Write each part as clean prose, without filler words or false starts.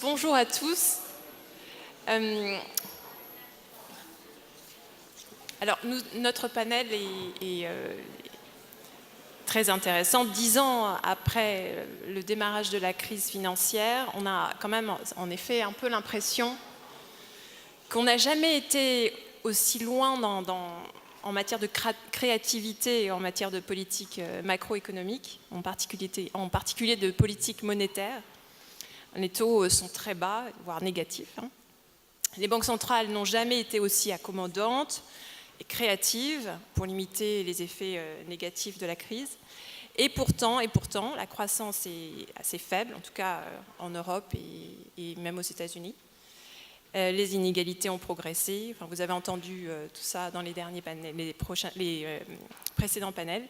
Bonjour à tous. Alors, notre panel est très intéressant. 10 ans après le démarrage de la crise financière, on a quand même, en effet, un peu l'impression qu'on n'a jamais été aussi loin en matière de créativité et en matière de politique macroéconomique, en particulier de politique monétaire. Les taux sont très bas, voire négatifs. Les banques centrales n'ont jamais été aussi accommodantes et créatives pour limiter les effets négatifs de la crise. Et pourtant, la croissance est assez faible, en tout cas en Europe et même aux États-Unis. Les inégalités ont progressé. Enfin, vous avez entendu tout ça dans les derniers panels, les précédents panels.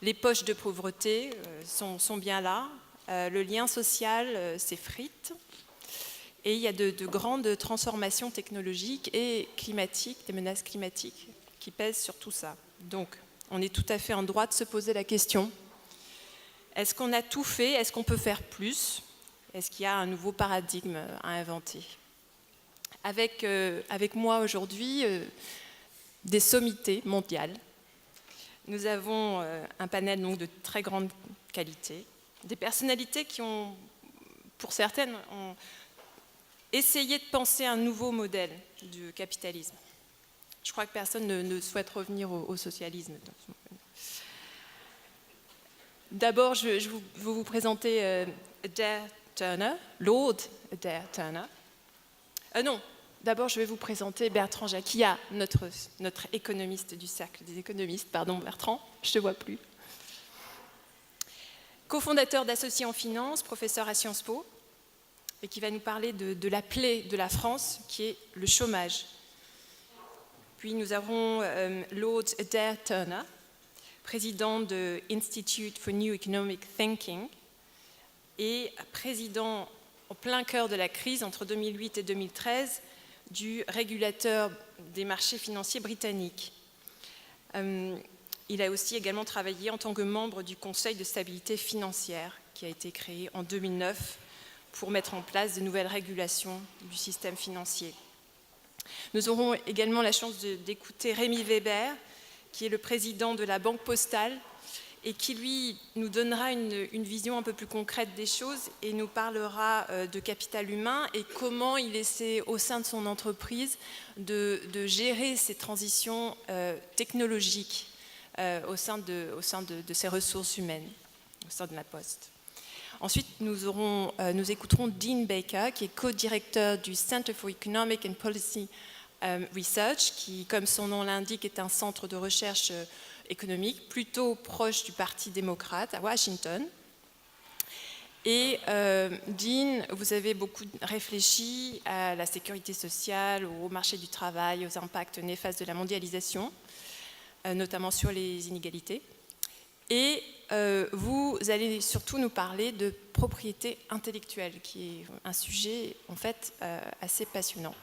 Les poches de pauvreté sont bien là. Le lien social s'effrite et il y a de grandes transformations technologiques et climatiques, des menaces climatiques qui pèsent sur tout ça. Donc, on est tout à fait en droit de se poser la question, est-ce qu'on a tout fait? Est-ce qu'on peut faire plus? Est-ce qu'il y a un nouveau paradigme à inventer? Avec moi aujourd'hui, des sommités mondiales. Nous avons un panel donc, de très grande qualité. Des personnalités qui ont, pour certaines, ont essayé de penser un nouveau modèle du capitalisme. Je crois que personne ne souhaite revenir au socialisme. D'abord, je vais vous présenter Adair Turner, Lord Adair Turner. Non, d'abord, je vais vous présenter Bertrand Jacquia, notre économiste du cercle des économistes. Pardon, Bertrand, je ne te vois plus. Co-fondateur d'Associés en Finance, professeur à Sciences Po, et qui va nous parler de la plaie de la France, qui est le chômage. Puis nous avons Lord Adair Turner, président de Institute for New Economic Thinking, et président au plein cœur de la crise entre 2008 et 2013 du régulateur des marchés financiers britanniques. Il a aussi également travaillé en tant que membre du Conseil de stabilité financière qui a été créé en 2009 pour mettre en place de nouvelles régulations du système financier. Nous aurons également la chance d'écouter Rémi Weber, qui est le président de la Banque Postale et qui, lui, nous donnera une vision un peu plus concrète des choses et nous parlera de capital humain et comment il essaie, au sein de son entreprise, de gérer ces transitions technologiques au sein de ces ressources humaines, au sein de la Poste. Ensuite, nous écouterons Dean Baker, qui est co-directeur du Center for Economic and Policy Research, qui, comme son nom l'indique, est un centre de recherche économique plutôt proche du Parti démocrate à Washington. Et Dean, vous avez beaucoup réfléchi à la sécurité sociale, au marché du travail, aux impacts néfastes de la mondialisation, notamment sur les inégalités. Et vous allez surtout nous parler de propriété intellectuelle, qui est un sujet en fait assez passionnant.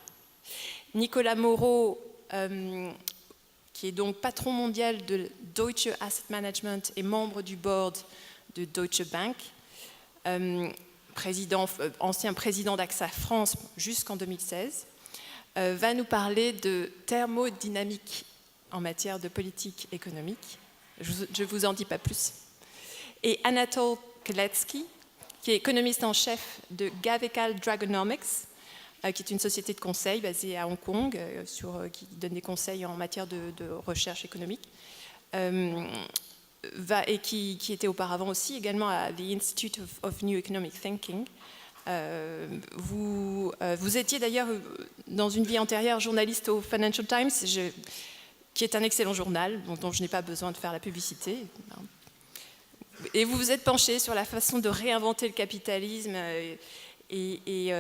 Nicolas Moreau, qui est donc patron mondial de Deutsche Asset Management et membre du board de Deutsche Bank, ancien président d'AXA France jusqu'en 2016, va nous parler de thermodynamique en matière de politique économique. Je ne vous en dis pas plus. Et Anatole Keletsky, qui est économiste en chef de Gavecal Dragonomics, qui est une société de conseil basée à Hong Kong, qui donne des conseils en matière de recherche économique, et qui était auparavant aussi également à The Institute of New Economic Thinking. Vous étiez d'ailleurs, dans une vie antérieure, journaliste au Financial Times, qui est un excellent journal, dont je n'ai pas besoin de faire la publicité. Et vous vous êtes penché sur la façon de réinventer le capitalisme, et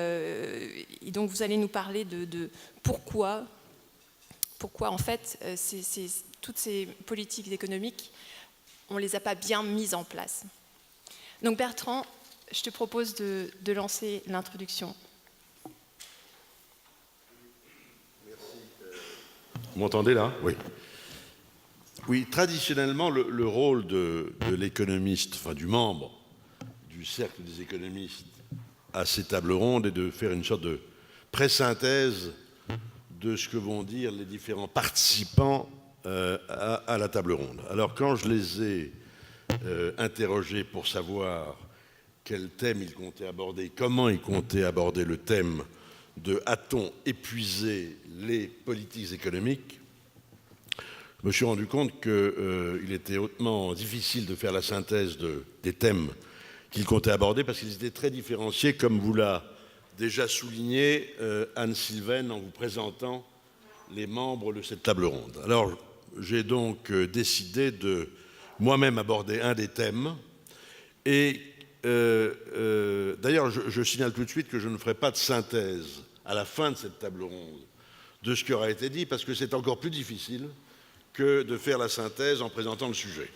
donc vous allez nous parler de pourquoi en fait, toutes ces politiques économiques, on ne les a pas bien mises en place. Donc Bertrand, je te propose de lancer l'introduction. Vous m'entendez là? Oui. Oui, traditionnellement, le rôle de l'économiste, enfin du membre du cercle des économistes à ces tables rondes et de faire une sorte de pré-synthèse de ce que vont dire les différents participants à la table ronde. Alors quand je les ai interrogés pour savoir quel thème ils comptaient aborder, comment ils comptaient aborder le thème de « A-t-on épuisé les politiques économiques ?», je me suis rendu compte qu'il était hautement difficile de faire la synthèse des thèmes qu'ils comptaient aborder parce qu'ils étaient très différenciés, comme vous l'a déjà souligné Anne-Sylvaine en vous présentant les membres de cette table ronde. Alors, j'ai donc décidé de moi-même aborder un des thèmes. Et d'ailleurs, je signale tout de suite que je ne ferai pas de synthèse à la fin de cette table ronde de ce qui aura été dit, parce que c'est encore plus difficile que de faire la synthèse en présentant le sujet.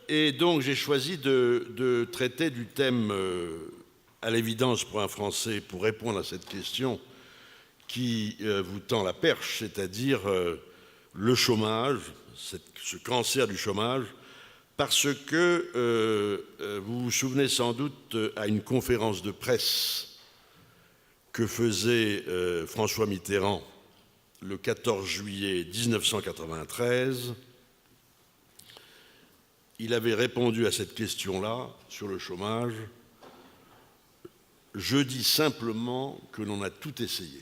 Et donc, j'ai choisi de traiter du thème, à l'évidence pour un Français, pour répondre à cette question qui vous tend la perche, c'est-à-dire le chômage, ce cancer du chômage, parce que vous vous souvenez sans doute à une conférence de presse que faisait François Mitterrand le 14 juillet 1993. Il avait répondu à cette question-là sur le chômage. Je dis simplement que l'on a tout essayé.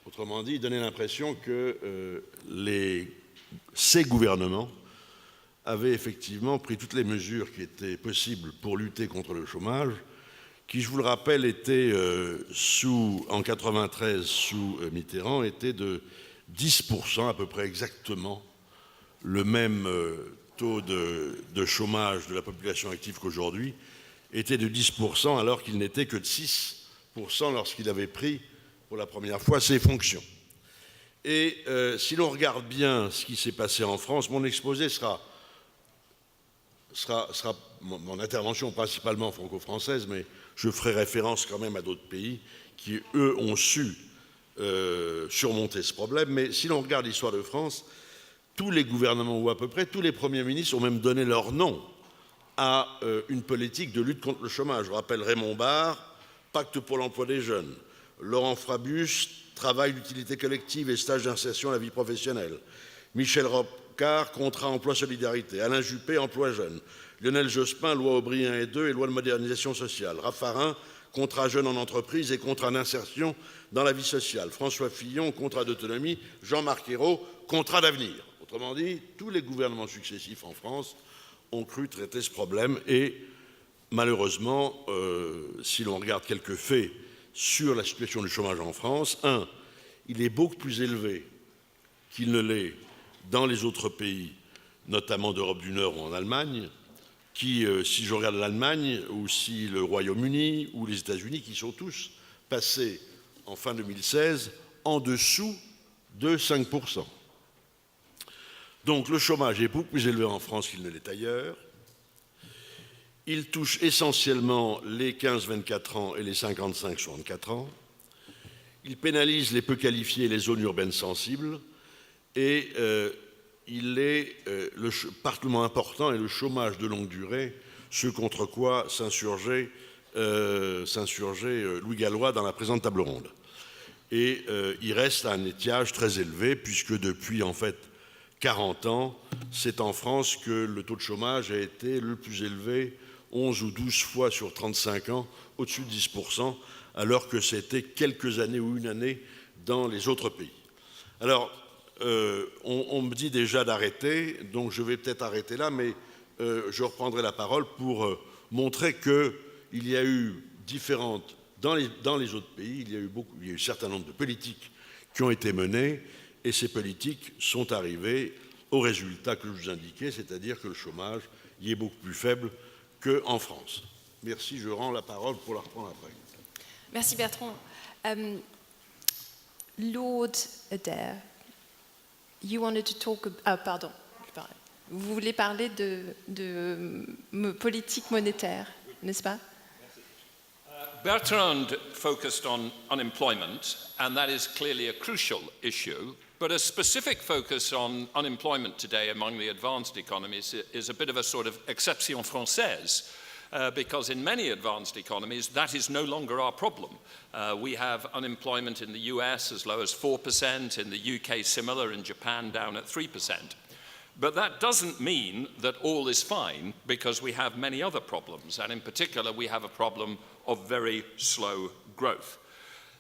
Autrement dit, il donnait l'impression que ces gouvernements avaient effectivement pris toutes les mesures qui étaient possibles pour lutter contre le chômage, qui, je vous le rappelle, était en 93 sous Mitterrand, était de 10%, à peu près exactement le même taux de chômage de la population active qu'aujourd'hui, était de 10% alors qu'il n'était que de 6% lorsqu'il avait pris pour la première fois ses fonctions. Et si l'on regarde bien ce qui s'est passé en France, mon exposé sera mon intervention principalement franco-française, mais je ferai référence quand même à d'autres pays qui, eux, ont su surmonter ce problème. Mais si l'on regarde l'histoire de France, tous les gouvernements, ou à peu près tous les premiers ministres, ont même donné leur nom à une politique de lutte contre le chômage. Je rappelle Raymond Barre, Pacte pour l'emploi des jeunes. Laurent Fabius, Travail d'utilité collective et stage d'insertion à la vie professionnelle. Michel Rocard, Contrat emploi solidarité. Alain Juppé, Emploi jeune. Lionel Jospin, Loi Aubrien et II et Loi de modernisation sociale. Raffarin, Contrat jeune en entreprise et contrat d'insertion dans la vie sociale. François Fillon, Contrat d'autonomie. Jean-Marc Ayrault, Contrat d'avenir. Autrement dit, tous les gouvernements successifs en France ont cru traiter ce problème et malheureusement, si l'on regarde quelques faits sur la situation du chômage en France, il est beaucoup plus élevé qu'il ne l'est dans les autres pays, notamment d'Europe du Nord ou en Allemagne, qui, si je regarde l'Allemagne, ou si le Royaume-Uni ou les États-Unis, qui sont tous passés en fin 2016 en dessous de 5%. Donc le chômage est beaucoup plus élevé en France qu'il ne l'est ailleurs. Il touche essentiellement les 15-24 ans et les 55-64 ans. Il pénalise les peu qualifiés et les zones urbaines sensibles. Et il est particulièrement important est le chômage de longue durée, ce contre quoi s'insurgeait Louis Gallois dans la présente table ronde. Et il reste à un étiage très élevé, puisque depuis en fait 40 ans, c'est en France que le taux de chômage a été le plus élevé, 11 ou 12 fois sur 35 ans, au-dessus de 10%, alors que c'était quelques années ou une année dans les autres pays. Alors, on me dit déjà d'arrêter, donc je vais peut-être arrêter là, mais je reprendrai la parole pour montrer qu'il y a eu différentes, dans les autres pays, il y a eu un certain nombre de politiques qui ont été menées, et ces politiques sont arrivées au résultat que je vous indiquais, c'est-à-dire que le chômage y est beaucoup plus faible qu'en France. Merci, je rends la parole pour la reprendre après. Merci Bertrand. Lord Adair, you wanted to talk... pardon. Vous voulez parler de politique monétaire, n'est-ce pas? Bertrand focused on unemployment, and that is clearly a crucial issue, but a specific focus on unemployment today among the advanced economies is a bit of a sort of exception française. because in many advanced economies, that is no longer our problem. We have unemployment in the US as low as 4%, in the UK similar, in Japan down at 3%. But that doesn't mean that all is fine, because we have many other problems, and in particular, we have a problem of very slow growth.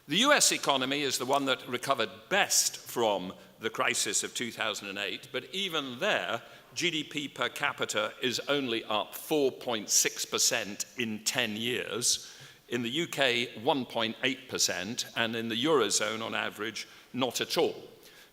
The US economy is the one that recovered best from the crisis of 2008, but even there, GDP per capita is only up 4.6% in 10 years. In the UK, 1.8%, and in the Eurozone, on average, not at all.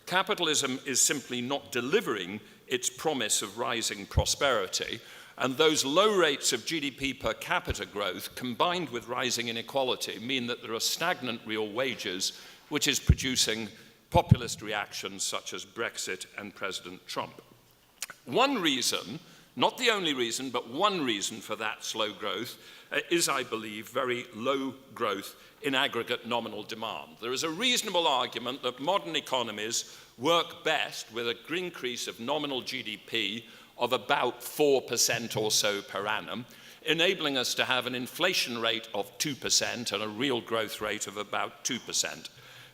Capitalism is simply not delivering its promise of rising prosperity, and those low rates of GDP per capita growth, combined with rising inequality, mean that there are stagnant real wages, which is producing populist reactions such as Brexit and President Trump. One reason, not the only reason, but one reason for that slow growth is, I believe, very low growth in aggregate nominal demand. There is a reasonable argument that modern economies work best with an increase of nominal GDP of about 4% or so per annum, enabling us to have an inflation rate of 2% and a real growth rate of about 2%.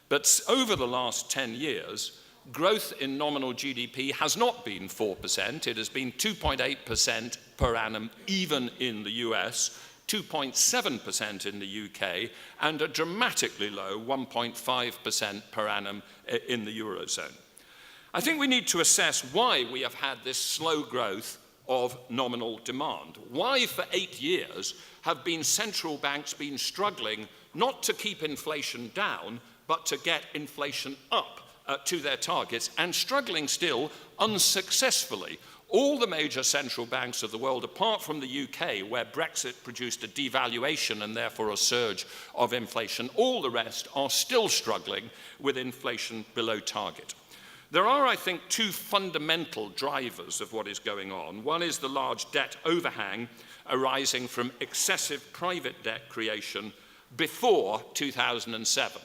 But over the last 10 years, growth in nominal GDP has not been 4%. It has been 2.8% per annum, even in the US, 2.7% in the UK, and a dramatically low 1.5% per annum in the Eurozone. I think we need to assess why we have had this slow growth of nominal demand. Why for 8 years have central banks been struggling not to keep inflation down, but to get inflation up to their targets, and struggling still unsuccessfully. All the major central banks of the world, apart from the UK, where Brexit produced a devaluation and therefore a surge of inflation, all the rest are still struggling with inflation below target. There are, I think, two fundamental drivers of what is going on. One is the large debt overhang arising from excessive private debt creation before 2007.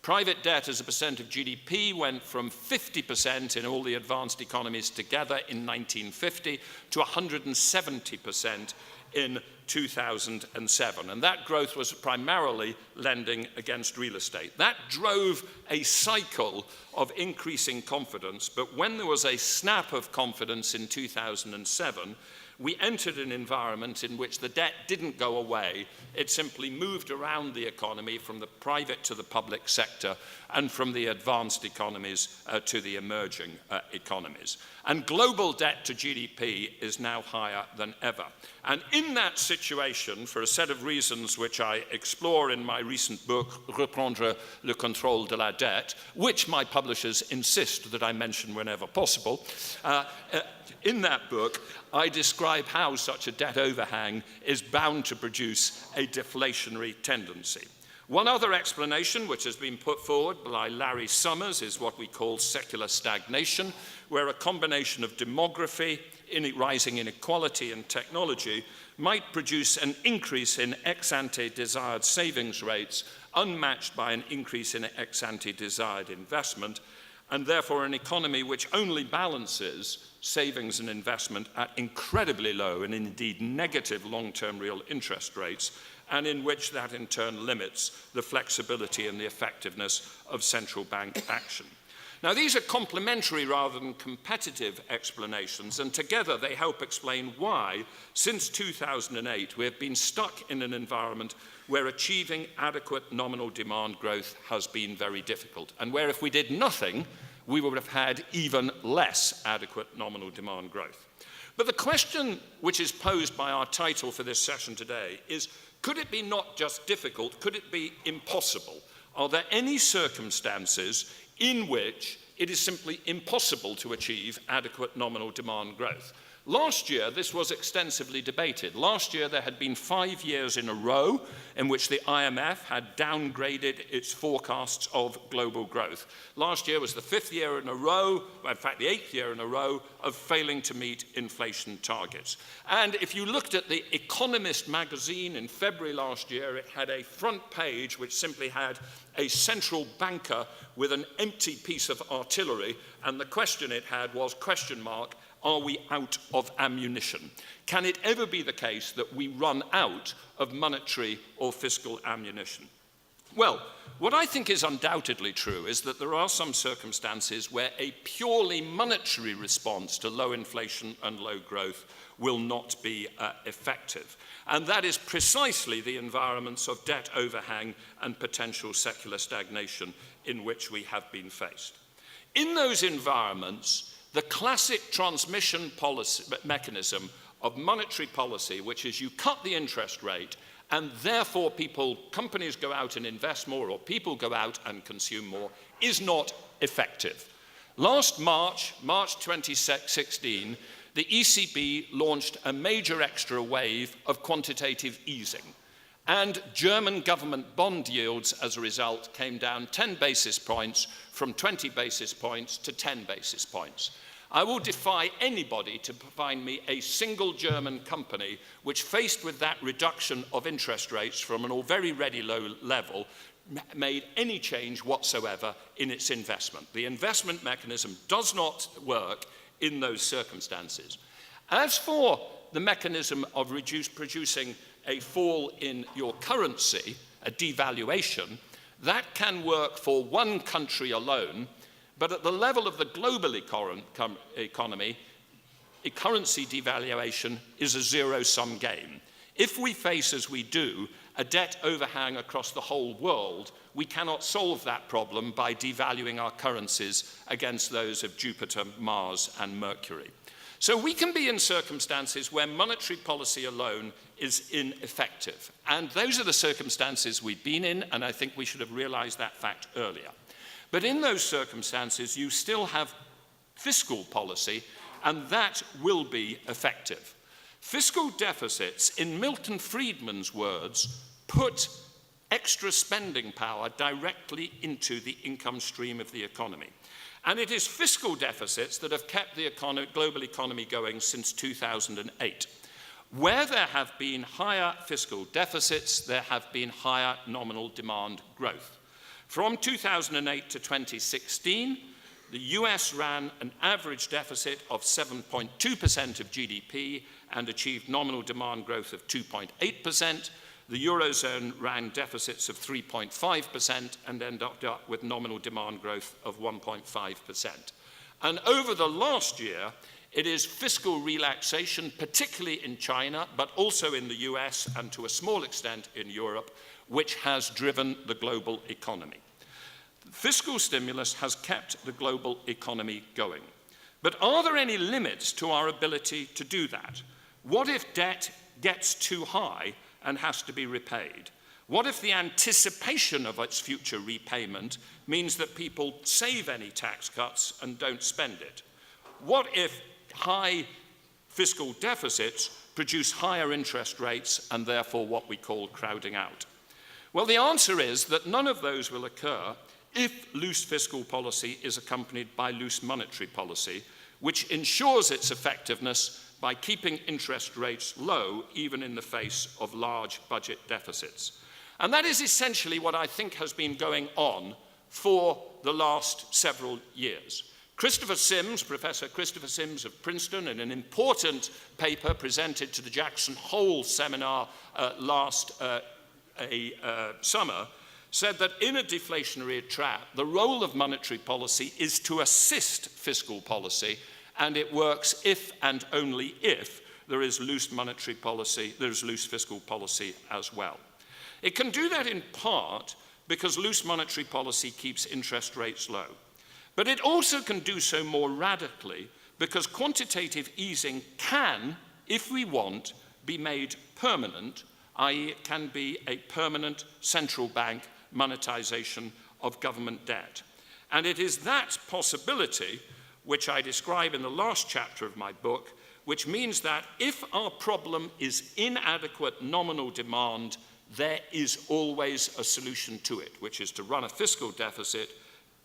Private debt as a percent of GDP went from 50% in all the advanced economies together in 1950 to 170% in 2007. And that growth was primarily lending against real estate. That drove a cycle of increasing confidence. But when there was a snap of confidence in 2007, we entered an environment in which the debt didn't go away. It simply moved around the economy from the private to the public sector and from the advanced economies to the emerging economies. And global debt to GDP is now higher than ever. And in that situation, for a set of reasons which I explore in my recent book, Reprendre le contrôle de la dette, which my publishers insist that I mention whenever possible, in that book, I describe how such a debt overhang is bound to produce a deflationary tendency. One other explanation, which has been put forward by Larry Summers, is what we call secular stagnation, where a combination of demography, rising inequality, and technology might produce an increase in ex-ante desired savings rates, unmatched by an increase in ex-ante desired investment, and therefore an economy which only balances savings and investment at incredibly low and indeed negative long-term real interest rates, and in which that in turn limits the flexibility and the effectiveness of central bank action. Now, these are complementary rather than competitive explanations, and together they help explain why, since 2008, we have been stuck in an environment where achieving adequate nominal demand growth has been very difficult, and where if we did nothing, we would have had even less adequate nominal demand growth. But the question which is posed by our title for this session today is, could it be not just difficult, could it be impossible? Are there any circumstances in which it is simply impossible to achieve adequate nominal demand growth? Last year, this was extensively debated. Last year, there had been 5 years in a row in which the IMF had downgraded its forecasts of global growth. Last year was the 5th year in a row, in fact, the 8th year in a row, of failing to meet inflation targets. And if you looked at the Economist magazine in February last year, it had a front page which simply had a central banker with an empty piece of artillery, and the question it had was, question mark, are we out of ammunition? Can it ever be the case that we run out of monetary or fiscal ammunition? Well, what I think is undoubtedly true is that there are some circumstances where a purely monetary response to low inflation and low growth will not be effective. And that is precisely the environments of debt overhang and potential secular stagnation in which we have been faced. In those environments, the classic transmission policy mechanism of monetary policy, which is you cut the interest rate and therefore companies go out and invest more, or people go out and consume more, is not effective. Last March 2016, the ECB launched a major extra wave of quantitative easing, and German government bond yields as a result came down 10 basis points, from 20 basis points to 10 basis points. I will defy anybody to find me a single German company which, faced with that reduction of interest rates from an already very low level, made any change whatsoever in its investment. The investment mechanism does not work in those circumstances. As for the mechanism of producing a fall in your currency, a devaluation, that can work for one country alone, but at the level of the global economy, a currency devaluation is a zero-sum game. If we face, as we do, a debt overhang across the whole world, we cannot solve that problem by devaluing our currencies against those of Jupiter, Mars, and Mercury. So we can be in circumstances where monetary policy alone is ineffective. And those are the circumstances we've been in, and I think we should have realized that fact earlier. But in those circumstances, you still have fiscal policy, and that will be effective. Fiscal deficits, in Milton Friedman's words, put extra spending power directly into the income stream of the economy. And it is fiscal deficits that have kept the global economy going since 2008. Where there have been higher fiscal deficits, there have been higher nominal demand growth. From 2008 to 2016, the US ran an average deficit of 7.2% of GDP and achieved nominal demand growth of 2.8%. The Eurozone ran deficits of 3.5% and ended up with nominal demand growth of 1.5%. And over the last year, it is fiscal relaxation, particularly in China, but also in the US and to a small extent in Europe, which has driven the global economy. Fiscal stimulus has kept the global economy going. But are there any limits to our ability to do that? What if debt gets too high and has to be repaid? What if the anticipation of its future repayment means that people save any tax cuts and don't spend it? What if high fiscal deficits produce higher interest rates and therefore what we call crowding out? Well, the answer is that none of those will occur if loose fiscal policy is accompanied by loose monetary policy, which ensures its effectiveness by keeping interest rates low, even in the face of large budget deficits. And that is essentially what I think has been going on for the last several years. Christopher Sims, Professor Christopher Sims of Princeton, in an important paper presented to the Jackson Hole seminar last summer, said that in a deflationary trap, the role of monetary policy is to assist fiscal policy, and it works if and only if there is loose monetary policy, there's loose fiscal policy as well. It can do that in part because loose monetary policy keeps interest rates low. But it also can do so more radically because quantitative easing can, if we want, be made permanent, i.e. it can be a permanent central bank monetization of government debt. And it is that possibility, which I describe in the last chapter of my book, which means that if our problem is inadequate nominal demand, there is always a solution to it, which is to run a fiscal deficit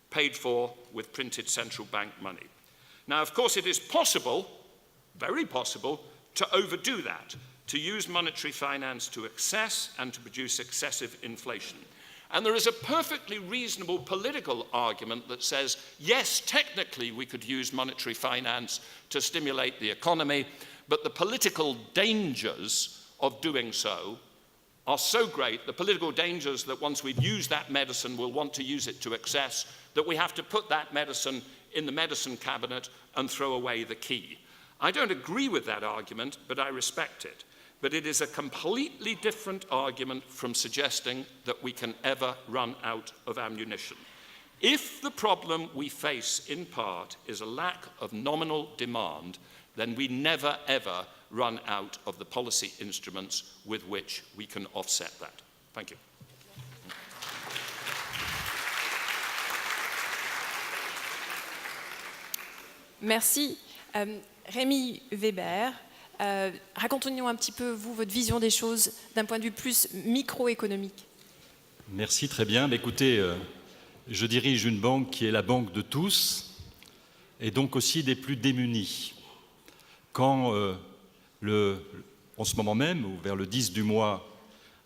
paid for with printed central bank money. Now, of course, it is possible, very possible, to overdo that, to use monetary finance to excess and to produce excessive inflation. And there is a perfectly reasonable political argument that says, yes, technically we could use monetary finance to stimulate the economy, but the political dangers of doing so are so great, the political dangers that once we've used that medicine, we'll want to use it to excess, that we have to put that medicine in the medicine cabinet and throw away the key. I don't agree with that argument, but I respect it. But it is a completely different argument from suggesting that we can ever run out of ammunition. If the problem we face in part is a lack of nominal demand, then we never ever run out of the policy instruments with which we can offset that. Thank you. Merci. Rémi Weber, racontez-nous un petit peu, vous, votre vision des choses d'un point de vue plus microéconomique. Merci, très bien. Écoutez, je dirige une banque qui est la banque de tous, et donc aussi des plus démunis. Quand, en ce moment même, ou vers le 10 du mois,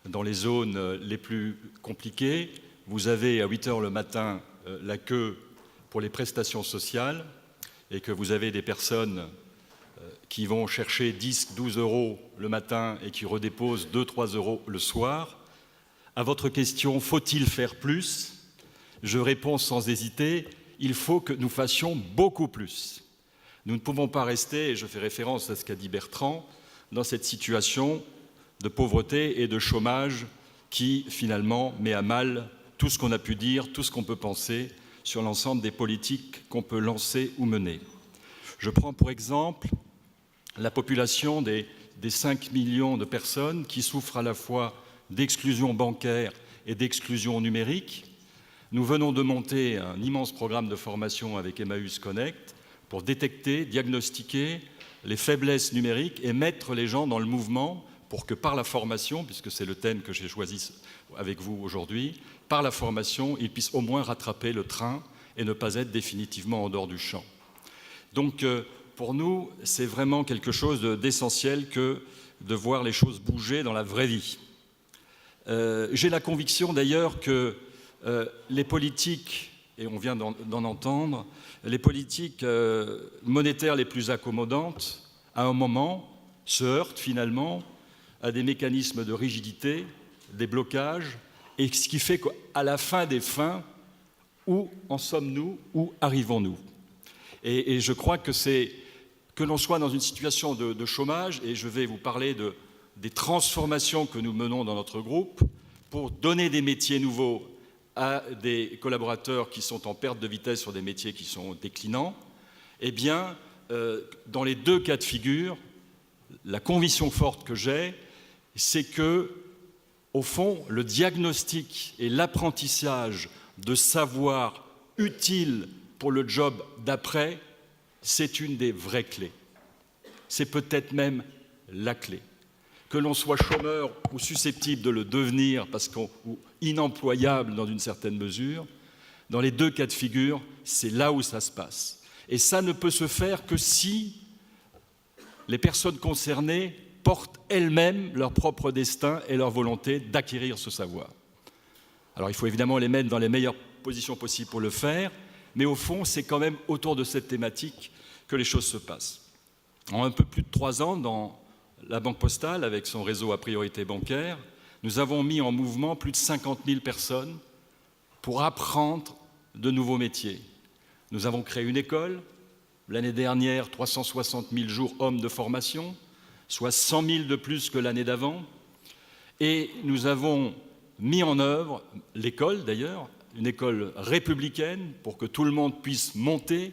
dans les zones les plus compliquées, vous avez à 8 heures le matin la queue pour les prestations sociales, et que vous avez des personnes qui vont chercher 10, 12 euros le matin et qui redéposent 2, 3 euros le soir. À votre question, faut-il faire plus? Je réponds sans hésiter, il faut que nous fassions beaucoup plus. Nous ne pouvons pas rester, et je fais référence à ce qu'a dit Bertrand, dans cette situation de pauvreté et de chômage qui, finalement, met à mal tout ce qu'on a pu dire, tout ce qu'on peut penser sur l'ensemble des politiques qu'on peut lancer ou mener. Je prends pour exemple la population des 5 millions de personnes qui souffrent à la fois d'exclusion bancaire et d'exclusion numérique. Nous venons de monter un immense programme de formation avec Emmaüs Connect pour détecter, diagnostiquer les faiblesses numériques et mettre les gens dans le mouvement pour que par la formation, puisque c'est le thème que j'ai choisi avec vous aujourd'hui, par la formation, ils puissent au moins rattraper le train et ne pas être définitivement en dehors du champ. Donc, pour nous, c'est vraiment quelque chose d'essentiel que de voir les choses bouger dans la vraie vie. J'ai la conviction d'ailleurs que les politiques, et on vient d'en entendre, les politiques monétaires les plus accommodantes, à un moment, se heurtent finalement à des mécanismes de rigidité, des blocages, et ce qui fait qu'à la fin des fins, où en sommes-nous, où arrivons-nous? Et je crois que c'est que l'on soit dans une situation de chômage, et je vais vous parler des transformations que nous menons dans notre groupe pour donner des métiers nouveaux à des collaborateurs qui sont en perte de vitesse sur des métiers qui sont déclinants. Eh bien, dans les deux cas de figure, la conviction forte que j'ai, c'est que, au fond, le diagnostic et l'apprentissage de savoir utile pour le job d'après, c'est une des vraies clés. C'est peut-être même la clé. Que l'on soit chômeur ou susceptible de le devenir ou inemployable dans une certaine mesure, dans les deux cas de figure, c'est là où ça se passe. Et ça ne peut se faire que si les personnes concernées portent elles-mêmes leur propre destin et leur volonté d'acquérir ce savoir. Alors il faut évidemment les mettre dans les meilleures positions possibles pour le faire, mais au fond, c'est quand même autour de cette thématique que les choses se passent. En un peu plus de 3 ans, dans la Banque Postale, avec son réseau à priorité bancaire, nous avons mis en mouvement plus de 50 000 personnes pour apprendre de nouveaux métiers. Nous avons créé une école, l'année dernière, 360 000 jours hommes de formation, soit 100 000 de plus que l'année d'avant, et nous avons mis en œuvre l'école d'ailleurs, une école républicaine pour que tout le monde puisse monter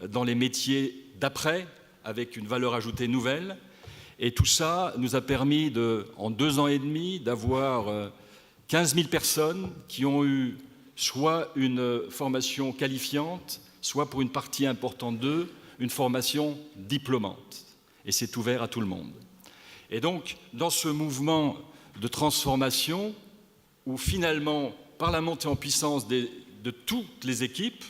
dans les métiers d'après avec une valeur ajoutée nouvelle. Et tout ça nous a permis, en 2 ans et demi, d'avoir 15 000 personnes qui ont eu soit une formation qualifiante, soit pour une partie importante d'eux, une formation diplômante. Et c'est ouvert à tout le monde. Et donc, dans ce mouvement de transformation, où finalement, par la montée en puissance de toutes les équipes,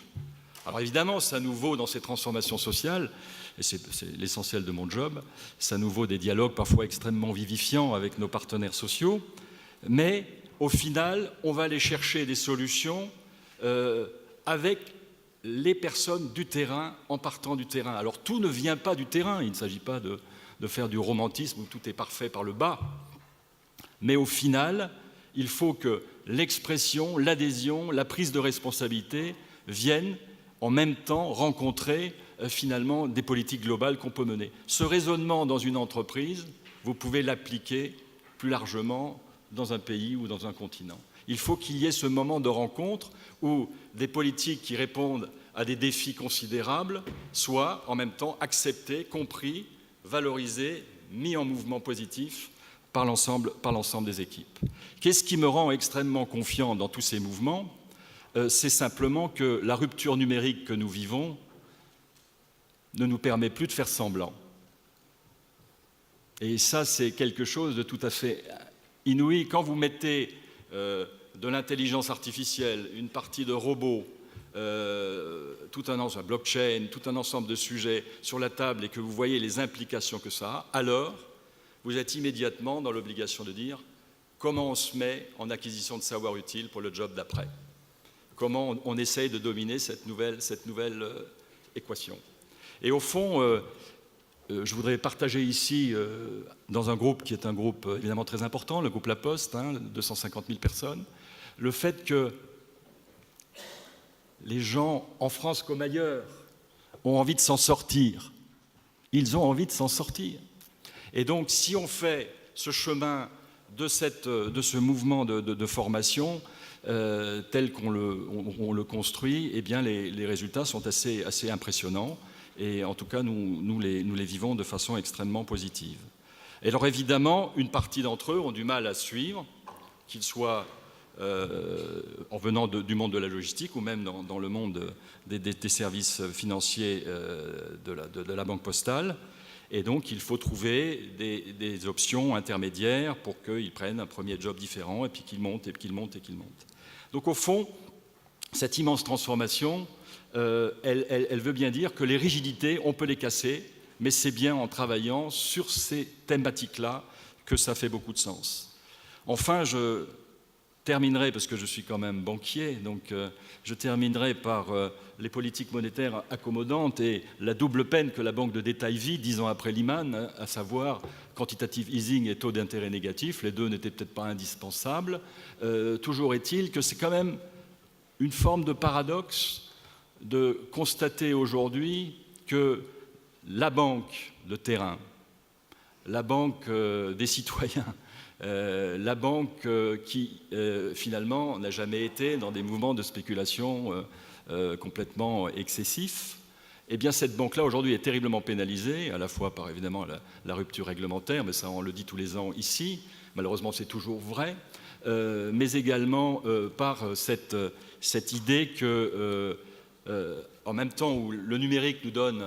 alors évidemment, ça nous vaut dans ces transformations sociales, et c'est l'essentiel de mon job, ça nous vaut des dialogues parfois extrêmement vivifiants avec nos partenaires sociaux, mais au final, on va aller chercher des solutions avec les personnes du terrain, en partant du terrain. Alors tout ne vient pas du terrain, il ne s'agit pas de faire du romantisme où tout est parfait par le bas, mais au final, il faut que l'expression, l'adhésion, la prise de responsabilité viennent en même temps rencontrer finalement des politiques globales qu'on peut mener. Ce raisonnement dans une entreprise, vous pouvez l'appliquer plus largement dans un pays ou dans un continent. Il faut qu'il y ait ce moment de rencontre où des politiques qui répondent à des défis considérables soient en même temps acceptées, compris, valorisées, mis en mouvement positif par l'ensemble des équipes. Qu'est-ce qui me rend extrêmement confiant dans tous ces mouvements ? C'est simplement que la rupture numérique que nous vivons ne nous permet plus de faire semblant. Et ça, c'est quelque chose de tout à fait inouï. Quand vous mettez de l'intelligence artificielle, une partie de robots, tout un ensemble, blockchain, tout un ensemble de sujets sur la table et que vous voyez les implications que ça a, alors vous êtes immédiatement dans l'obligation de dire comment on se met en acquisition de savoir utile pour le job d'après. Comment on essaye de dominer cette nouvelle équation. Et au fond, je voudrais partager ici, dans un groupe qui est un groupe évidemment très important, le groupe La Poste, 250 000 personnes, le fait que les gens, en France comme ailleurs, ont envie de s'en sortir. Ils ont envie de s'en sortir. Et donc, si on fait ce chemin de ce mouvement de formation, tel qu'on le construit, eh bien les résultats sont assez impressionnants. Et en tout cas, nous les vivons de façon extrêmement positive. Et alors évidemment, une partie d'entre eux ont du mal à suivre, qu'ils soient en venant du monde de la logistique ou même dans le monde des services financiers de la banque postale. Et donc, il faut trouver des options intermédiaires pour qu'ils prennent un premier job différent et puis qu'ils montent, et qu'ils montent, et qu'ils montent. Donc, au fond, cette immense transformation, elle veut bien dire que les rigidités, on peut les casser, mais c'est bien en travaillant sur ces thématiques-là que ça fait beaucoup de sens. Enfin, je terminerai, parce que je suis quand même banquier, donc je terminerai par les politiques monétaires accommodantes et la double peine que la banque de détail vit 10 ans après Lehman, à savoir quantitative easing et taux d'intérêt négatif. Les deux n'étaient peut-être pas indispensables. Toujours est-il que c'est quand même une forme de paradoxe de constater aujourd'hui que la banque de terrain, la banque des citoyens, la banque qui finalement n'a jamais été dans des mouvements de spéculation complètement excessifs, eh bien cette banque-là aujourd'hui est terriblement pénalisée, à la fois par évidemment la rupture réglementaire, mais ça on le dit tous les ans ici, malheureusement c'est toujours vrai, mais également par cette idée que en même temps où le numérique nous donne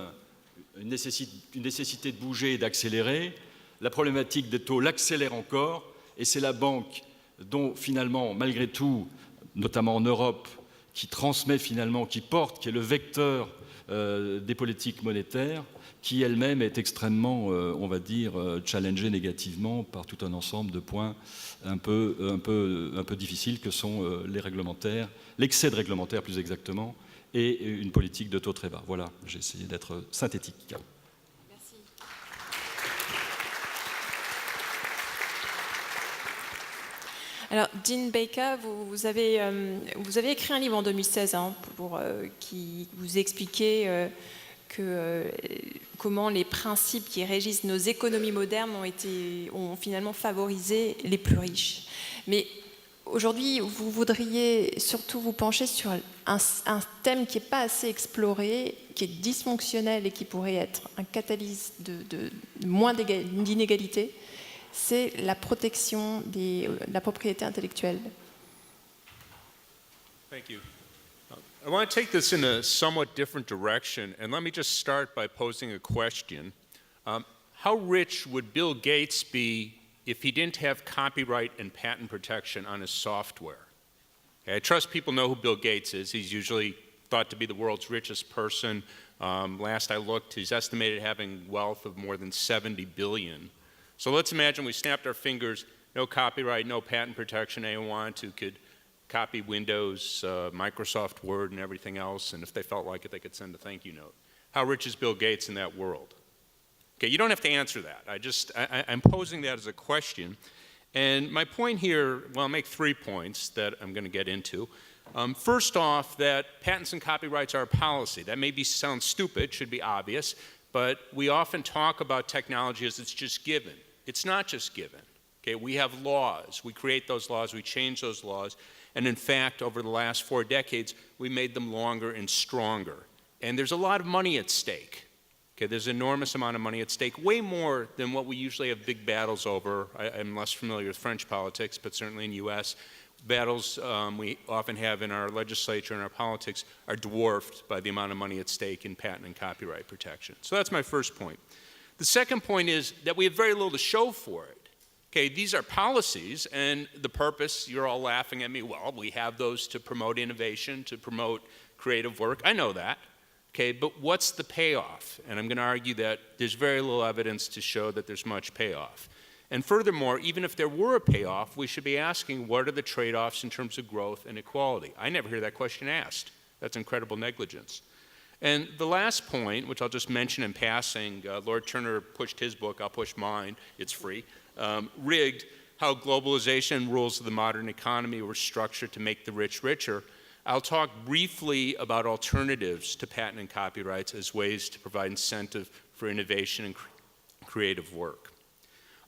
une nécessité de bouger et d'accélérer, la problématique des taux l'accélère encore, et c'est la banque dont finalement, malgré tout, notamment en Europe, qui transmet finalement, qui porte, qui est le vecteur des politiques monétaires, qui elle-même est extrêmement, on va dire, challengée négativement par tout un ensemble de points un peu difficiles que sont les réglementaires, l'excès de réglementaires plus exactement, et une politique de taux très bas. Voilà, j'ai essayé d'être synthétique. Merci. Alors, Dean Baker, vous avez écrit un livre en 2016 qui vous expliquait comment les principes qui régissent nos économies modernes ont finalement favorisé les plus riches. Mais aujourd'hui, vous voudriez surtout vous pencher sur un thème qui n'est pas assez exploré, qui est dysfonctionnel et qui pourrait être un catalyse de moins d'inégalités. C'est la protection de la propriété intellectuelle. Thank you. I want to take this in a somewhat different direction, and let me just start by posing a question. How rich would Bill Gates be if he didn't have copyright and patent protection on his software? Okay, I trust people know who Bill Gates is. He's usually thought to be the world's richest person. Last I looked, he's estimated having wealth of more than 70 billion. So let's imagine we snapped our fingers, no copyright, no patent protection. Anyone wanted to could copy Windows, Microsoft Word, and everything else, and if they felt like it, they could send a thank you note. How rich is Bill Gates in that world? Okay, you don't have to answer that. I'm posing that as a question. And my point here, well, I'll make 3 points that I'm going to get into. First off, that patents and copyrights are a policy. That sound stupid, should be obvious, but we often talk about technology as it's just given. It's not just given. Okay, we have laws. We create those laws. We change those laws. And in fact, over the last 4 decades, we made them longer and stronger. And there's a lot of money at stake. Okay, there's an enormous amount of money at stake, way more than what we usually have big battles over. I'm less familiar with French politics, but certainly in the U.S., battles we often have in our legislature and our politics are dwarfed by the amount of money at stake in patent and copyright protection. So that's my first point. The second point is that we have very little to show for it. Okay, these are policies, and the purpose, you're all laughing at me, well, we have those to promote innovation, to promote creative work. I know that. Okay, but what's the payoff? And I'm going to argue that there's very little evidence to show that there's much payoff. And furthermore, even if there were a payoff, we should be asking what are the trade-offs in terms of growth and equality? I never hear that question asked. That's incredible negligence. And the last point, which I'll just mention in passing, Lord Turner pushed his book, I'll push mine, it's free, Rigged, How Globalization and Rules of the Modern Economy Were Structured to Make the Rich Richer. I'll talk briefly about alternatives to patent and copyrights as ways to provide incentive for innovation and creative work.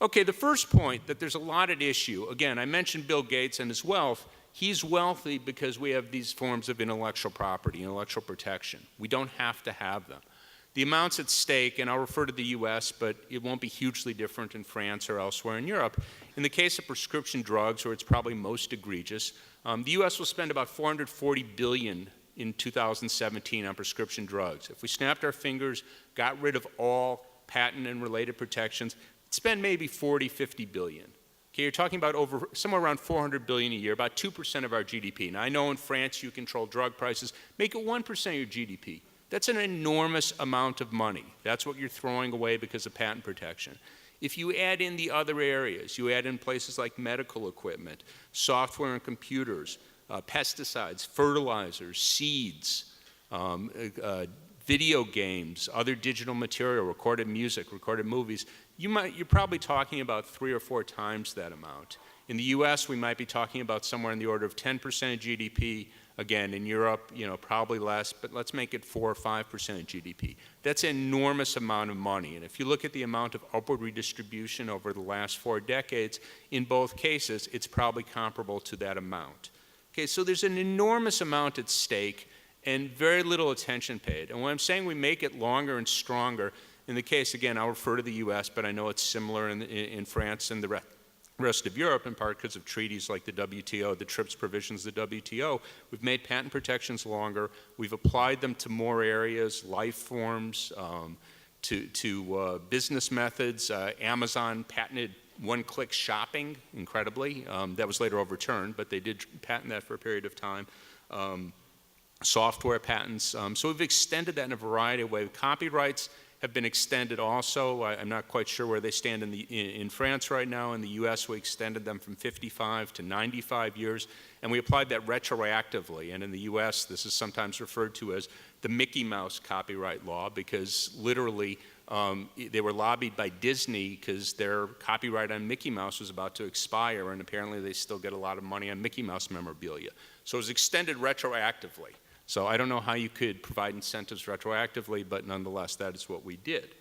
Okay, the first point, that there's a lot at issue. Again, I mentioned Bill Gates and his wealth. He's wealthy because we have these forms of intellectual property, intellectual protection. We don't have to have them. The amounts at stake, and I'll refer to the US, but it won't be hugely different in France or elsewhere in Europe. In the case of prescription drugs, where it's probably most egregious, the US will spend about $440 billion in 2017 on prescription drugs. If we snapped our fingers, got rid of all patent and related protections, spend maybe 40, 50 billion. Okay, you're talking about somewhere around 400 billion a year, about 2% of our GDP. Now, I know in France you control drug prices, make it 1% of your GDP. That's an enormous amount of money. That's what you're throwing away because of patent protection. If you add in the other areas, you add in places like medical equipment, software and computers, pesticides, fertilizers, seeds, video games, other digital material, recorded music, recorded movies, you're probably talking about 3 or 4 times that amount. In the US, we might be talking about somewhere in the order of 10% of GDP. Again, in Europe, probably less, but let's make it 4 or 5% of GDP. That's an enormous amount of money. And if you look at the amount of upward redistribution over the last 4 decades, in both cases, it's probably comparable to that amount. Okay, so there's an enormous amount at stake and very little attention paid. And when I'm saying we make it longer and stronger, in the case, again, I'll refer to the US, but I know it's similar in France and the rest of Europe, in part because of treaties like the WTO, the TRIPS provisions of the WTO. We've made patent protections longer. We've applied them to more areas, life forms, to business methods. Amazon patented one-click shopping, incredibly. That was later overturned, but they did patent that for a period of time. Software patents. So we've extended that in a variety of ways. Copyrights have been extended also. I'm not quite sure where they stand in France right now. In the US, we extended them from 55 to 95 years, and we applied that retroactively. And in the US, this is sometimes referred to as the Mickey Mouse copyright law, because literally they were lobbied by Disney because their copyright on Mickey Mouse was about to expire, and apparently they still get a lot of money on Mickey Mouse memorabilia. So it was extended retroactively. So I don't know how you could provide incentives retroactively, but nonetheless, that is what we did.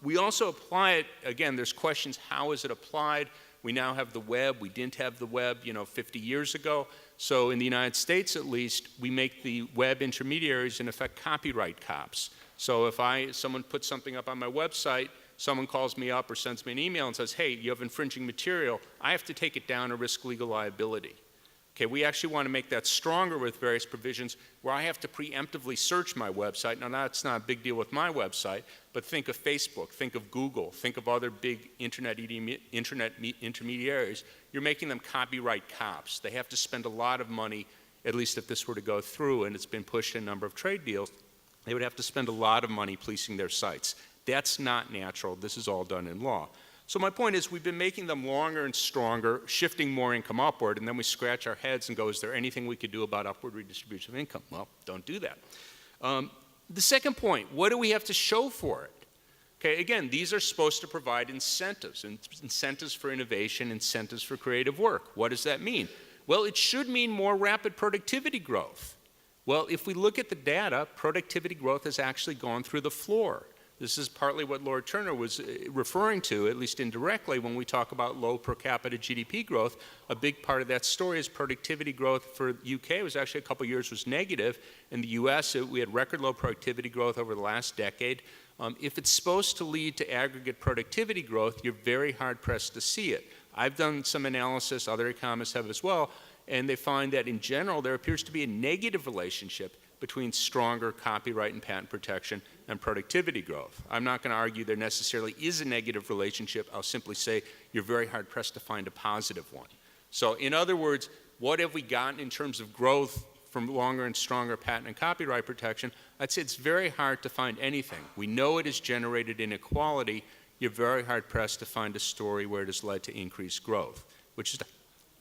We also apply it, again, there's questions, how is it applied? We now have the web. We didn't have the web, 50 years ago. So in the United States, at least, we make the web intermediaries, in effect, copyright cops. So if someone puts something up on my website, someone calls me up or sends me an email and says, hey, you have infringing material, I have to take it down or risk legal liability. Okay, we actually want to make that stronger with various provisions where I have to preemptively search my website. Now, that's not a big deal with my website, but think of Facebook, think of Google, think of other big internet intermediaries. You're making them copyright cops. They have to spend a lot of money, at least if this were to go through, and it's been pushed in a number of trade deals, they would have to spend a lot of money policing their sites. That's not natural. This is all done in law. So my point is we've been making them longer and stronger, shifting more income upward, and then we scratch our heads and go, is there anything we could do about upward redistribution of income? Well, don't do that. The second point, what do we have to show for it? Okay, again, these are supposed to provide incentives, incentives for innovation, incentives for creative work. What does that mean? Well, it should mean more rapid productivity growth. Well, if we look at the data, productivity growth has actually gone through the floor. This is partly what Lord Turner was referring to, at least indirectly, when we talk about low per capita GDP growth. A big part of that story is productivity growth for the UK was actually a couple of years was negative. In the US, we had record low productivity growth over the last decade. If it's supposed to lead to aggregate productivity growth, you're very hard-pressed to see it. I've done some analysis, other economists have as well, and they find that in general there appears to be a negative relationship between stronger copyright and patent protection and productivity growth. I'm not going to argue there necessarily is a negative relationship. I'll simply say you're very hard-pressed to find a positive one. So in other words, what have we gotten in terms of growth from longer and stronger patent and copyright protection? I'd say it's very hard to find anything. We know it has generated inequality. You're very hard-pressed to find a story where it has led to increased growth, which is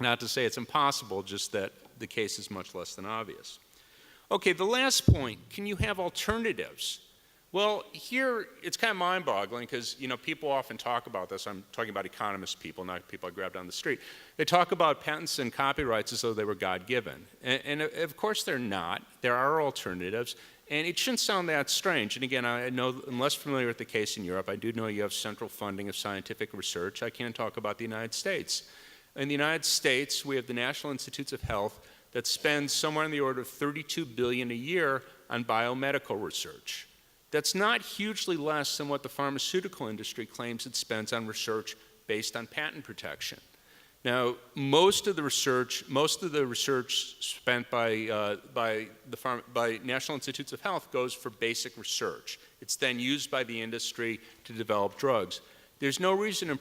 not to say it's impossible, just that the case is much less than obvious. Okay, the last point, can you have alternatives? Well, here it's kind of mind-boggling because, you know, people often talk about this. I'm talking about economist people, not people I grabbed on the street. They talk about patents and copyrights as though they were God-given. And of course they're not. There are alternatives. And it shouldn't sound that strange. And again, I know I'm less familiar with the case in Europe. I do know you have central funding of scientific research. I can't talk about the United States. In the United States, we have the National Institutes of Health that spends somewhere in the order of $32 billion a year on biomedical research. That's not hugely less than what the pharmaceutical industry claims it spends on research based on patent protection. Now, most of the research spent by National Institutes of Health goes for basic research. It's then used by the industry to develop drugs. There's no reason in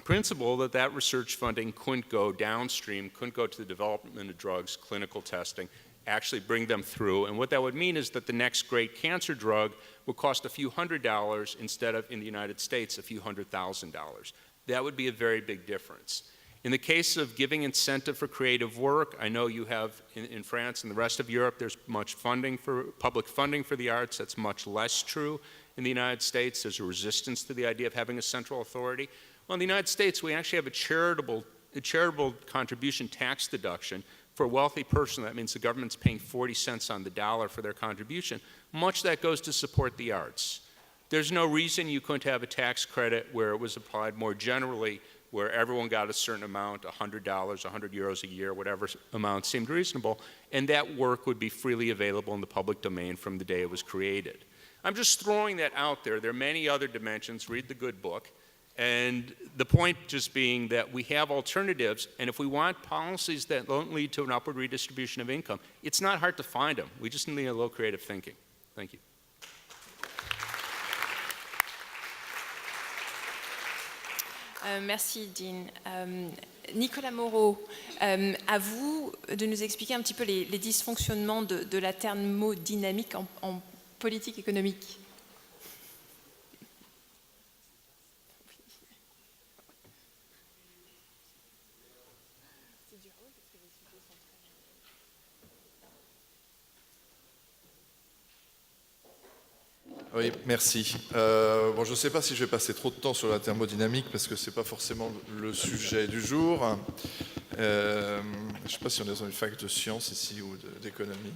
principle that research funding couldn't go downstream, couldn't go to the development of drugs, clinical testing, actually bring them through. And what that would mean is that the next great cancer drug would cost a few $100s instead of, in the United States, a few $100,000. That would be a very big difference. In the case of giving incentive for creative work, I know you have in France and the rest of Europe, there's much funding for public funding for the arts. That's much less true in the United States. There's a resistance to the idea of having a central authority. Well, in the United States, we actually have a charitable contribution tax deduction. For a wealthy person, that means the government's paying 40 cents on the dollar for their contribution. Much of that goes to support the arts. There's no reason you couldn't have a tax credit where it was applied more generally, where everyone got a certain amount, $100, 100 euros a year, whatever amount seemed reasonable, and that work would be freely available in the public domain from the day it was created. I'm just throwing that out there. There are many other dimensions. Read the good book. And the point just being that we have alternatives, and if we want policies that don't lead to an upward redistribution of income, it's not hard to find them. We just need a little creative thinking. Thank you. Merci, Dean. Nicolas Moreau, à vous de nous expliquer un petit peu les dysfonctionnements de la thermodynamique en politique économique. Oui, merci. Bon, je ne sais pas si je vais passer trop de temps sur la thermodynamique parce que ce n'est pas forcément le sujet du jour. Je ne sais pas si on est dans une fac de sciences ici ou d'économie.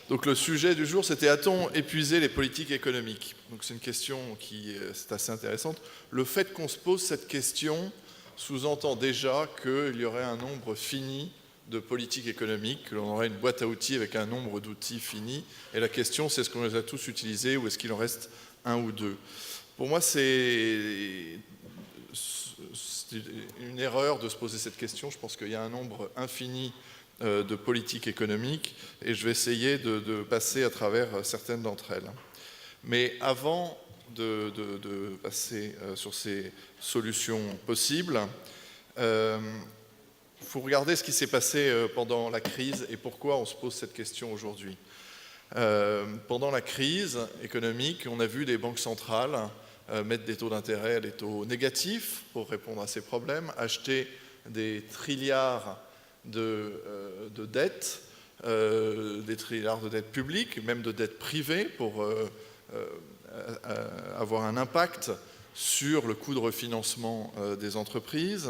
Donc le sujet du jour, c'était a-t-on épuisé les politiques économiques? Donc c'est une question qui est assez intéressante. Le fait qu'on se pose cette question sous-entend déjà qu'il y aurait un nombre fini de politique économique, que l'on aurait une boîte à outils avec un nombre d'outils fini. Et la question, c'est est-ce qu'on les a tous utilisés ou est-ce qu'il en reste un ou deux? Pour moi, c'est une erreur de se poser cette question. Je pense qu'il y a un nombre infini de politiques économiques et je vais essayer de passer à travers certaines d'entre elles. Mais avant de passer sur ces solutions possibles, il faut regarder ce qui s'est passé pendant la crise et pourquoi on se pose cette question aujourd'hui. Pendant la crise économique, on a vu des banques centrales mettre des taux d'intérêt à des taux négatifs pour répondre à ces problèmes, acheter des trilliards de dettes, des trilliards de dettes publiques, même de dettes privées pour avoir un impact sur le coût de refinancement des entreprises.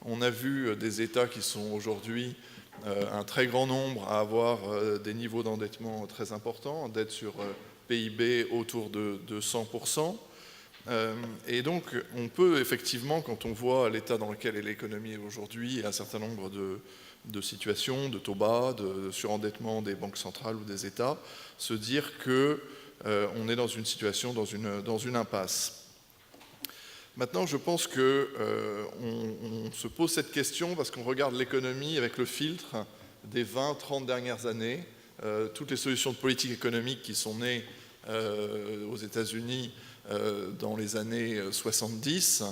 On a vu des États qui sont aujourd'hui un très grand nombre à avoir des niveaux d'endettement très importants, dette sur PIB autour de 100%. Et donc, on peut effectivement, quand on voit l'état dans lequel est l'économie aujourd'hui et un certain nombre de situations, de taux bas, de surendettement des banques centrales ou des États, se dire qu'on est dans une situation, dans une impasse. Maintenant, je pense qu'on se pose cette question parce qu'on regarde l'économie avec le filtre des 20-30 dernières années. Toutes les solutions de politique économique qui sont nées aux États-Unis dans les années 70,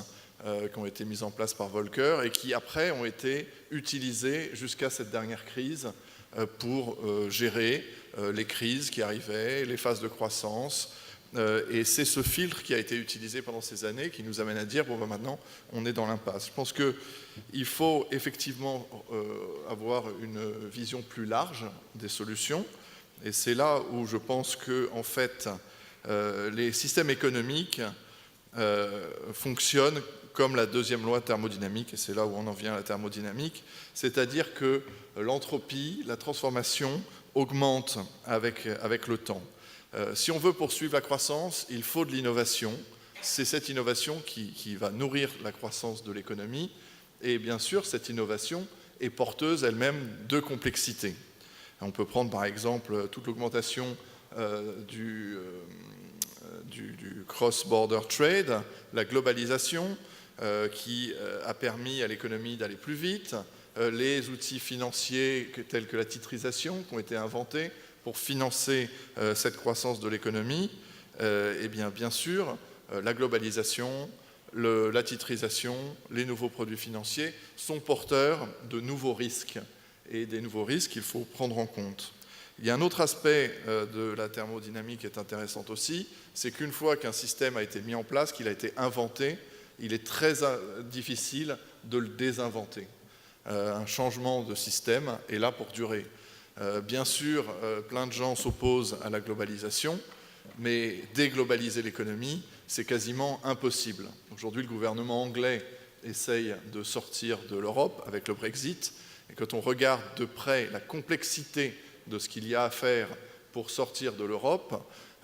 qui ont été mises en place par Volcker et qui après ont été utilisées jusqu'à cette dernière crise pour gérer les crises qui arrivaient, les phases de croissance. Et c'est ce filtre qui a été utilisé pendant ces années qui nous amène à dire, bon, ben maintenant, on est dans l'impasse. Je pense qu'il faut effectivement avoir une vision plus large des solutions. Et c'est là où je pense que, en fait, les systèmes économiques fonctionnent comme la deuxième loi thermodynamique, et c'est là où on en vient à la thermodynamique, c'est-à-dire que l'entropie, la transformation, augmente avec le temps. Si on veut poursuivre la croissance, il faut de l'innovation. C'est cette innovation qui va nourrir la croissance de l'économie. Et bien sûr, cette innovation est porteuse elle-même de complexité. On peut prendre par exemple toute l'augmentation du cross-border trade, la globalisation qui a permis à l'économie d'aller plus vite, les outils financiers tels que la titrisation qui ont été inventés pour financer cette croissance de l'économie, et bien sûr, la globalisation, la titrisation, les nouveaux produits financiers sont porteurs de nouveaux risques. Et des nouveaux risques qu'il faut prendre en compte. Il y a un autre aspect de la thermodynamique qui est intéressant aussi, c'est qu'une fois qu'un système a été mis en place, qu'il a été inventé, il est très difficile de le désinventer. Un changement de système est là pour durer. Bien sûr, plein de gens s'opposent à la globalisation, mais déglobaliser l'économie, c'est quasiment impossible. Aujourd'hui, le gouvernement anglais essaye de sortir de l'Europe avec le Brexit, et quand on regarde de près la complexité de ce qu'il y a à faire pour sortir de l'Europe,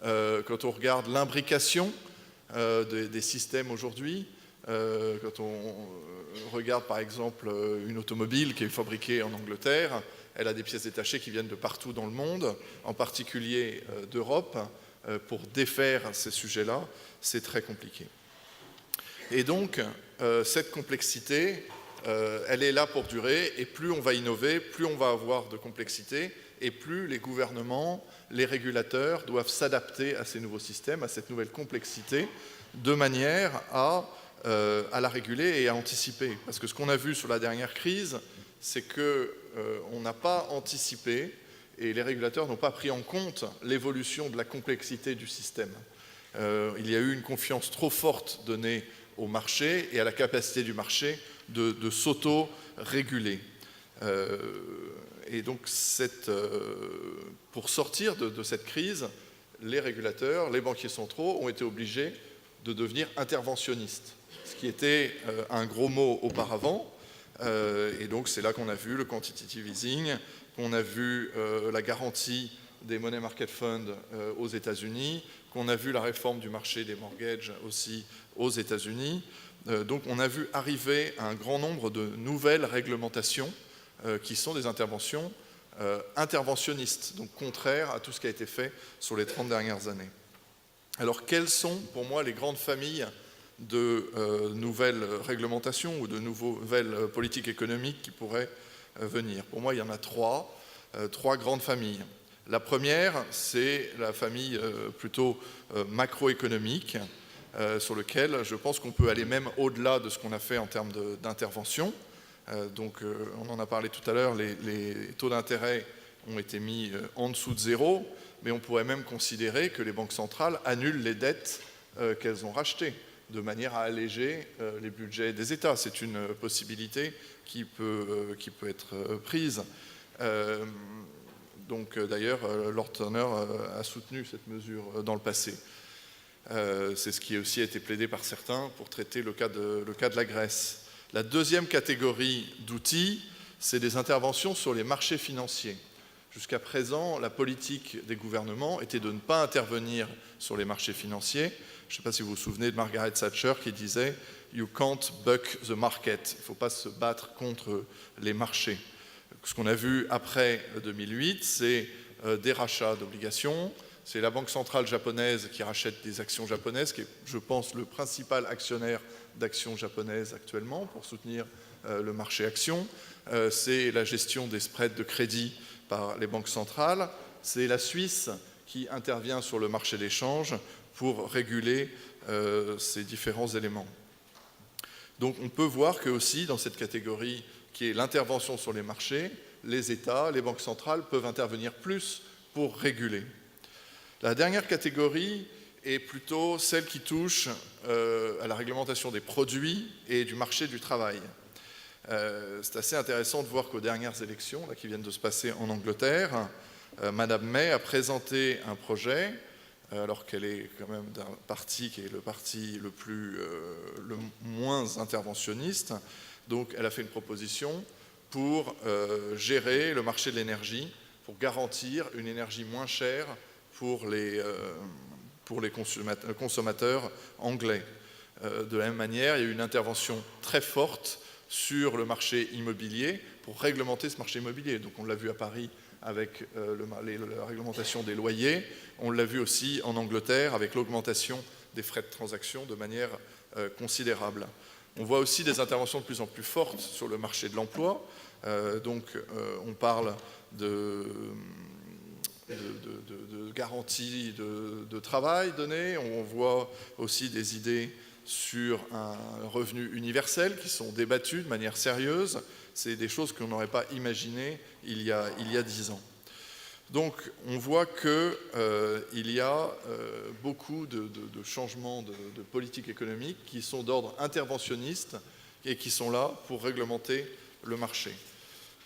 quand on regarde l'imbrication des systèmes aujourd'hui, quand on regarde par exemple une automobile qui est fabriquée en Angleterre, elle a des pièces détachées qui viennent de partout dans le monde, en particulier d'Europe. Pour défaire ces sujets-là, c'est très compliqué. Et donc, cette complexité, elle est là pour durer, et plus on va innover, plus on va avoir de complexité, et plus les gouvernements, les régulateurs doivent s'adapter à ces nouveaux systèmes, à cette nouvelle complexité, de manière à la réguler et à anticiper. Parce que ce qu'on a vu sur la dernière crise, c'est qu'on n'a pas anticipé, et les régulateurs n'ont pas pris en compte l'évolution de la complexité du système. Il y a eu une confiance trop forte donnée au marché et à la capacité du marché de s'auto-réguler. Et donc, pour sortir de cette crise, les régulateurs, les banquiers centraux ont été obligés de devenir interventionnistes, ce qui était un gros mot auparavant. Et donc, c'est là qu'on a vu le quantitative easing, qu'on a vu la garantie des money market funds aux États-Unis, qu'on a vu la réforme du marché des mortgages aussi aux États-Unis. Donc on a vu arriver un grand nombre de nouvelles réglementations qui sont des interventions interventionnistes, donc contraires à tout ce qui a été fait sur les 30 dernières années. Alors quelles sont pour moi les grandes familles de nouvelles réglementations ou de nouvelles politiques économiques qui pourraient venir? Pour moi, il y en a trois grandes familles. La première, c'est la famille plutôt macroéconomique, sur lequel je pense qu'on peut aller même au-delà de ce qu'on a fait en termes d'intervention. Donc, on en a parlé tout à l'heure, les taux d'intérêt ont été mis en dessous de zéro, mais on pourrait même considérer que les banques centrales annulent les dettes qu'elles ont rachetées, de manière à alléger les budgets des États. C'est une possibilité qui peut être prise. Donc d'ailleurs, Lord Turner a soutenu cette mesure dans le passé. C'est ce qui a aussi été plaidé par certains pour traiter le cas de la Grèce. La deuxième catégorie d'outils, c'est des interventions sur les marchés financiers. Jusqu'à présent, la politique des gouvernements était de ne pas intervenir sur les marchés financiers. Je ne sais pas si vous vous souvenez de Margaret Thatcher qui disait « You can't buck the market ». Il ne faut pas se battre contre les marchés. Ce qu'on a vu après 2008, c'est des rachats d'obligations. C'est la Banque centrale japonaise qui rachète des actions japonaises, qui est, je pense, le principal actionnaire d'actions japonaises actuellement pour soutenir le marché actions. C'est la gestion des spreads de crédit par les banques centrales. C'est la Suisse qui intervient sur le marché d'échange pour réguler ces différents éléments. Donc on peut voir que aussi dans cette catégorie qui est l'intervention sur les marchés, les États, les banques centrales peuvent intervenir plus pour réguler. La dernière catégorie est plutôt celle qui touche à la réglementation des produits et du marché du travail. C'est assez intéressant de voir qu'aux dernières élections là, qui viennent de se passer en Angleterre, Madame May a présenté un projet, alors qu'elle est quand même d'un parti qui est le parti le moins interventionniste. Donc elle a fait une proposition pour gérer le marché de l'énergie, pour garantir une énergie moins chère pour les consommateurs anglais. De la même manière, il y a eu une intervention très forte sur le marché immobilier pour réglementer ce marché immobilier. Donc on l'a vu à Paris avec la réglementation des loyers, on l'a vu aussi en Angleterre avec l'augmentation des frais de transaction de manière considérable. On voit aussi des interventions de plus en plus fortes sur le marché de l'emploi. On parle de garanties de travail données. On voit aussi des idées sur un revenu universel qui sont débattues de manière sérieuse. C'est des choses qu'on n'aurait pas imaginées il y a 10 ans. Donc on voit qu'il y a beaucoup de changements de politique économique qui sont d'ordre interventionniste et qui sont là pour réglementer le marché.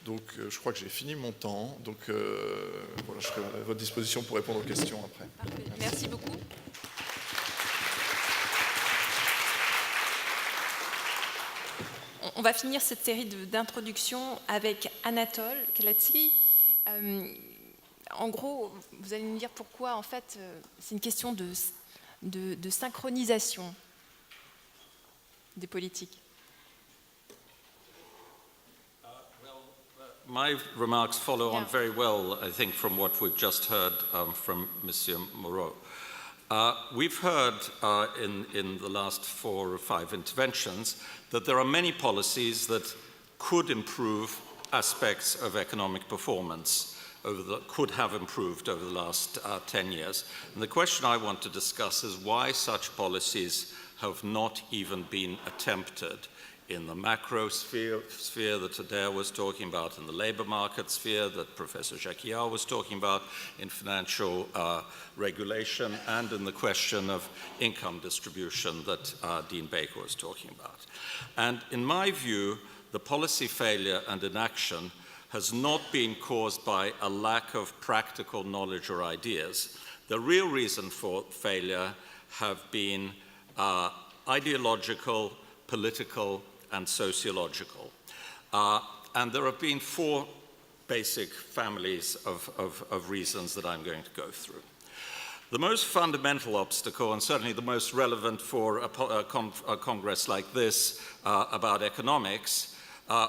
Donc je crois que j'ai fini mon temps. Donc voilà, je serai à votre disposition pour répondre aux questions après. Parfait. Merci beaucoup. On va finir cette série d'introductions avec Anatole Kalatsky. En gros, vous allez nous dire pourquoi, en fait, c'est une question de synchronisation des politiques. My remarks follow on very well, I think, from what we've just heard from Monsieur Moreau. We've heard in the last 4 or 5 interventions that there are many policies that could improve aspects of economic performance, could have improved over the last 10 years. And the question I want to discuss is why such policies have not even been attempted in the macro sphere that Adair was talking about, in the labor market sphere that Professor Jacquiard was talking about, in financial regulation, and in the question of income distribution that Dean Baker was talking about. And in my view, the policy failure and inaction has not been caused by a lack of practical knowledge or ideas. The real reason for failure have been ideological, political, and sociological. And there have been 4 basic families of reasons that I'm going to go through. The most fundamental obstacle, and certainly the most relevant for a Congress like this about economics,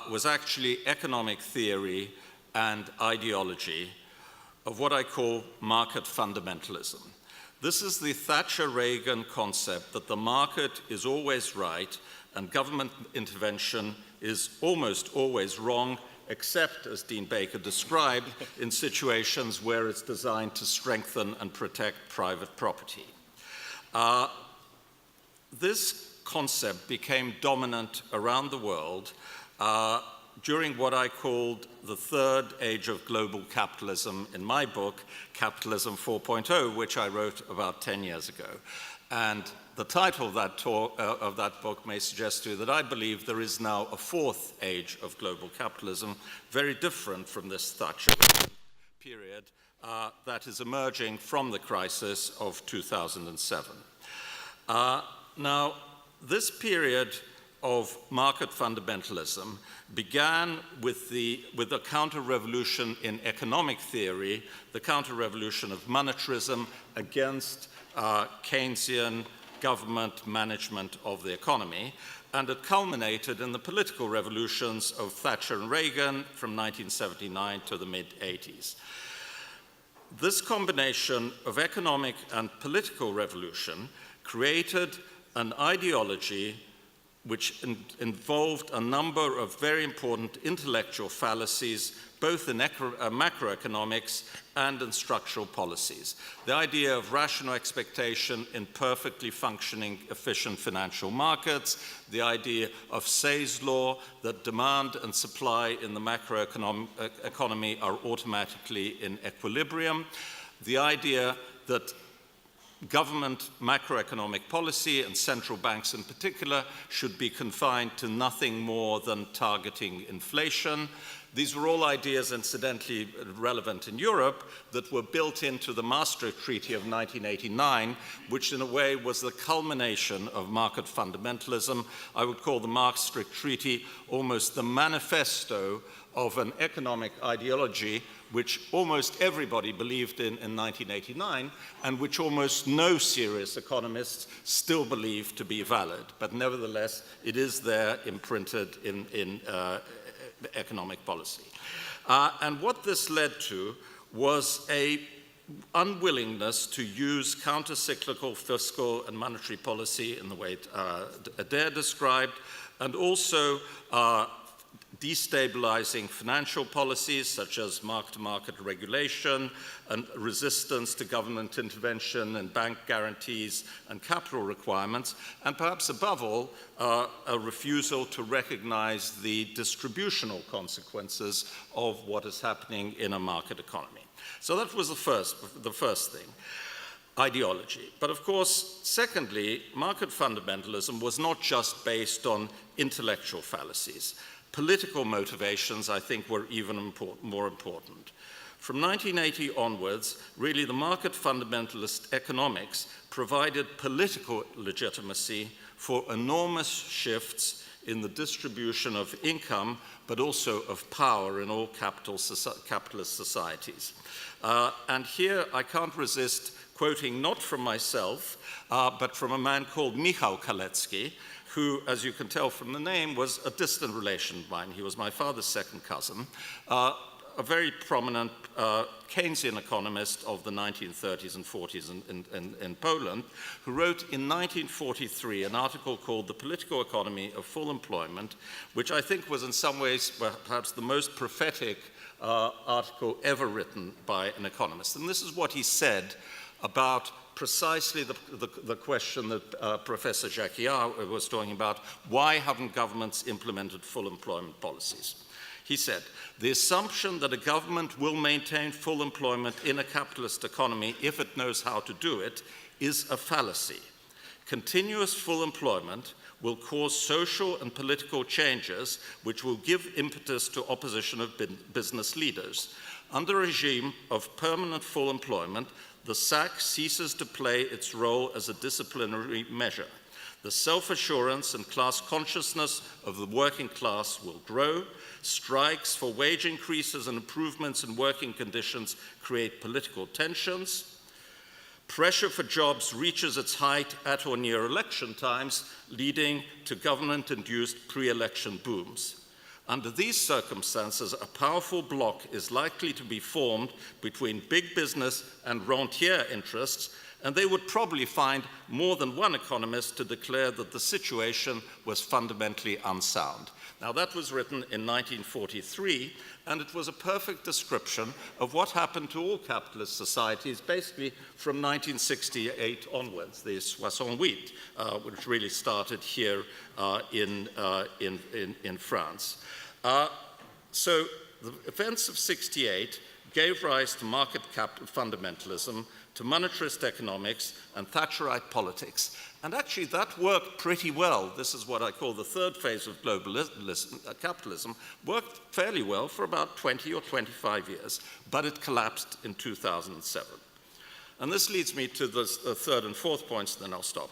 was actually economic theory and ideology of what I call market fundamentalism. This is the Thatcher-Reagan concept that the market is always right and government intervention is almost always wrong, except, as Dean Baker described, in situations where it's designed to strengthen and protect private property. This concept became dominant around the world during what I called the third age of global capitalism in my book, Capitalism 4.0, which I wrote about 10 years ago. And the title of that book may suggest to you that I believe there is now a fourth age of global capitalism, very different from this Thatcher period that is emerging from the crisis of 2007. Now, this period of market fundamentalism began with the counter-revolution in economic theory, the counter-revolution of monetarism against Keynesian government management of the economy, and it culminated in the political revolutions of Thatcher and Reagan from 1979 to the mid-80s. This combination of economic and political revolution created an ideology which involved a number of very important intellectual fallacies, both in macroeconomics and in structural policies. The idea of rational expectation in perfectly functioning, efficient financial markets, the idea of Say's law, that demand and supply in the macroeconomy are automatically in equilibrium, the idea that government macroeconomic policy, and central banks in particular, should be confined to nothing more than targeting inflation. These were all ideas, incidentally, relevant in Europe, that were built into the Maastricht Treaty of 1989, which in a way was the culmination of market fundamentalism. I would call the Maastricht Treaty almost the manifesto of an economic ideology which almost everybody believed in 1989, and which almost no serious economists still believe to be valid. But nevertheless, it is there imprinted in economic policy. And what this led to was an unwillingness to use counter-cyclical fiscal and monetary policy in the way Adair described, and also destabilizing financial policies such as mark-to-market regulation and resistance to government intervention and bank guarantees and capital requirements, and perhaps above all, a refusal to recognize the distributional consequences of what is happening in a market economy. So that was the first thing. Ideology. But of course, secondly, market fundamentalism was not just based on intellectual fallacies. Political motivations, I think, were even more important. From 1980 onwards, really the market fundamentalist economics provided political legitimacy for enormous shifts in the distribution of income, but also of power in all capitalist societies. And here I can't resist quoting not from myself, but from a man called Michał Kalecki, who, as you can tell from the name, was a distant relation of mine. He was my father's second cousin, a very prominent Keynesian economist of the 1930s and 40s in Poland, who wrote in 1943 an article called The Political Economy of Full Employment, which I think was in some ways perhaps the most prophetic article ever written by an economist. And this is what he said about precisely the question that Professor Jacquiard was talking about: why haven't governments implemented full employment policies? He said, the assumption that a government will maintain full employment in a capitalist economy if it knows how to do it is a fallacy. Continuous full employment will cause social and political changes which will give impetus to opposition of business leaders. Under a regime of permanent full employment, the SAC ceases to play its role as a disciplinary measure. The self-assurance and class consciousness of the working class will grow. Strikes for wage increases and improvements in working conditions create political tensions. Pressure for jobs reaches its height at or near election times, leading to government-induced pre-election booms. Under these circumstances, a powerful bloc is likely to be formed between big business and rentier interests, and they would probably find more than one economist to declare that the situation was fundamentally unsound. Now, that was written in 1943, and it was a perfect description of what happened to all capitalist societies, basically from 1968 onwards, the 68, which really started here in France. So the events of 68 gave rise to market fundamentalism, to monetarist economics, and Thatcherite politics. And actually, that worked pretty well. This is what I call the third phase of capitalism, worked fairly well for about 20 or 25 years, but it collapsed in 2007. And this leads me to the third and fourth points, then I'll stop.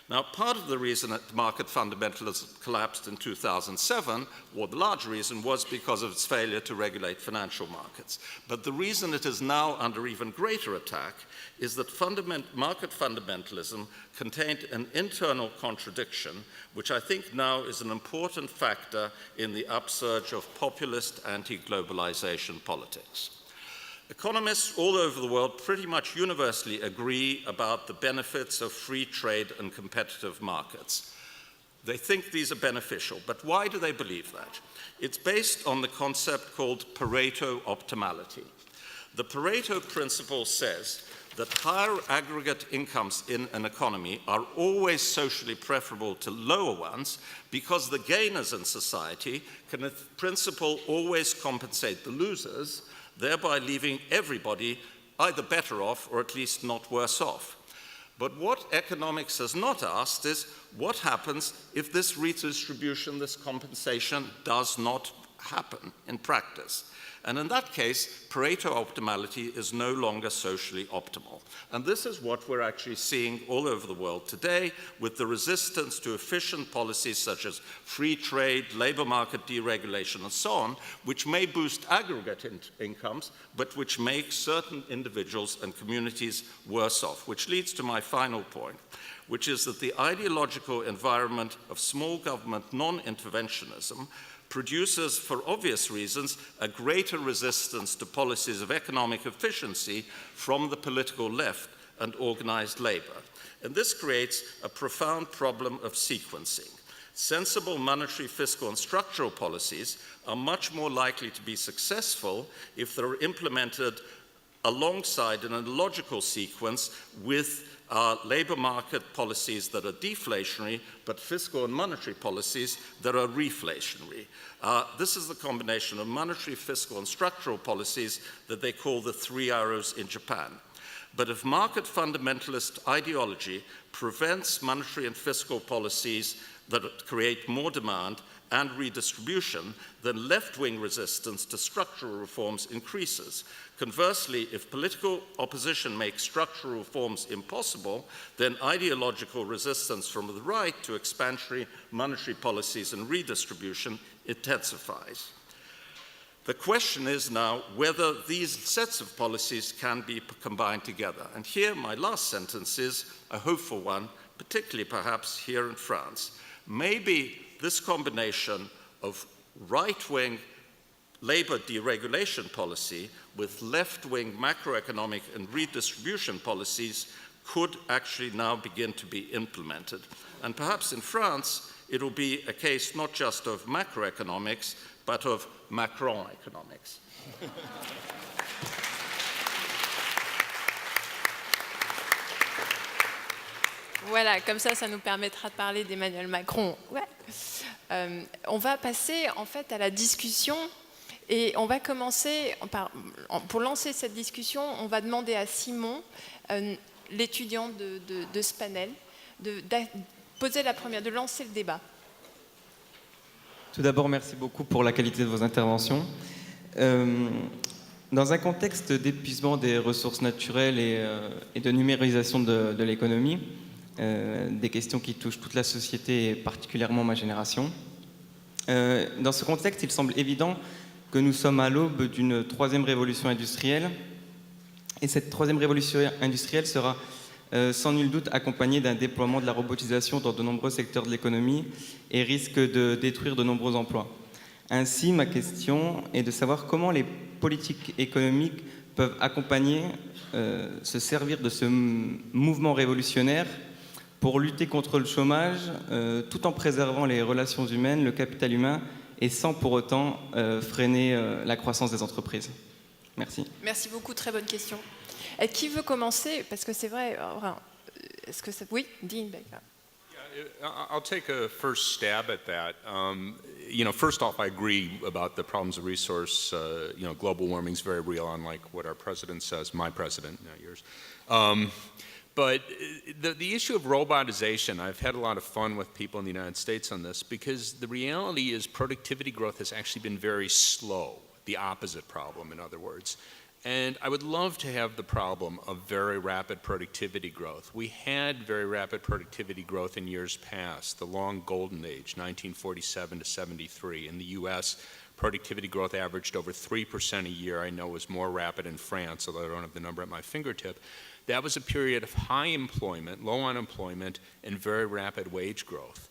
Now, part of the reason that market fundamentalism collapsed in 2007, or the large reason, was because of its failure to regulate financial markets. But the reason it is now under even greater attack is that market fundamentalism contained an internal contradiction, which I think now is an important factor in the upsurge of populist anti-globalization politics. Economists all over the world pretty much universally agree about the benefits of free trade and competitive markets. They think these are beneficial, but why do they believe that? It's based on the concept called Pareto optimality. The Pareto principle says that higher aggregate incomes in an economy are always socially preferable to lower ones because the gainers in society can, in principle, always compensate the losers, thereby leaving everybody either better off or at least not worse off. But what economics has not asked is what happens if this redistribution, this compensation, does not happen in practice. And in that case, Pareto optimality is no longer socially optimal. And this is what we're actually seeing all over the world today with the resistance to efficient policies such as free trade, labor market deregulation, and so on, which may boost aggregate incomes, but which make certain individuals and communities worse off, which leads to my final point, which is that the ideological environment of small government non-interventionism produces, for obvious reasons, a greater resistance to policies of economic efficiency from the political left and organized labor. And this creates a profound problem of sequencing. Sensible monetary, fiscal, and structural policies are much more likely to be successful if they're implemented alongside in a logical sequence with labor market policies that are deflationary, but fiscal and monetary policies that are reflationary. This is the combination of monetary, fiscal, and structural policies that they call the 3 arrows in Japan. But if market fundamentalist ideology prevents monetary and fiscal policies that create more demand and redistribution, then left-wing resistance to structural reforms increases. Conversely, if political opposition makes structural reforms impossible, then ideological resistance from the right to expansionary monetary policies and redistribution intensifies. The question is now whether these sets of policies can be combined together. And here, my last sentence is a hopeful one, particularly perhaps here in France. Maybe this combination of right-wing labor deregulation policy with left-wing macroeconomic and redistribution policies could actually now begin to be implemented. And perhaps in France, it'll be a case not just of macroeconomics, but of Macron economics. Voilà, comme ça nous permettra de parler d'Emmanuel Macron. Ouais. On va passer en fait à la discussion et on va commencer pour lancer cette discussion, on va demander à Simon, l'étudiant de ce panel, de lancer le débat. Tout d'abord, merci beaucoup pour la qualité de vos interventions. Dans un contexte d'épuisement des ressources naturelles et de numérisation de l'économie, des questions qui touchent toute la société et particulièrement ma génération. Dans ce contexte, il semble évident que nous sommes à l'aube d'une troisième révolution industrielle et cette troisième révolution industrielle sera sans nul doute accompagnée d'un déploiement de la robotisation dans de nombreux secteurs de l'économie et risque de détruire de nombreux emplois. Ainsi, ma question est de savoir comment les politiques économiques peuvent accompagner, se servir de ce mouvement révolutionnaire pour lutter contre le chômage, tout en préservant les relations humaines, le capital humain, et sans pour autant freiner la croissance des entreprises. Merci. Merci beaucoup, très bonne question. Et qui veut commencer? Parce que c'est vrai, est-ce que ça... Oui, Dean Baker. I'll take a first stab at that. first off, I agree about the problems of resource. Global warming is very real, unlike what our president says, my president, not yours. But the issue of robotization, I've had a lot of fun with people in the United States on this, because the reality is productivity growth has actually been very slow, the opposite problem, in other words. And I would love to have the problem of very rapid productivity growth. We had very rapid productivity growth in years past, the long golden age, 1947 to 73. In the US, productivity growth averaged over 3% a year. I know it was more rapid in France, although I don't have the number at my fingertip. That was a period of high employment, low unemployment, and very rapid wage growth.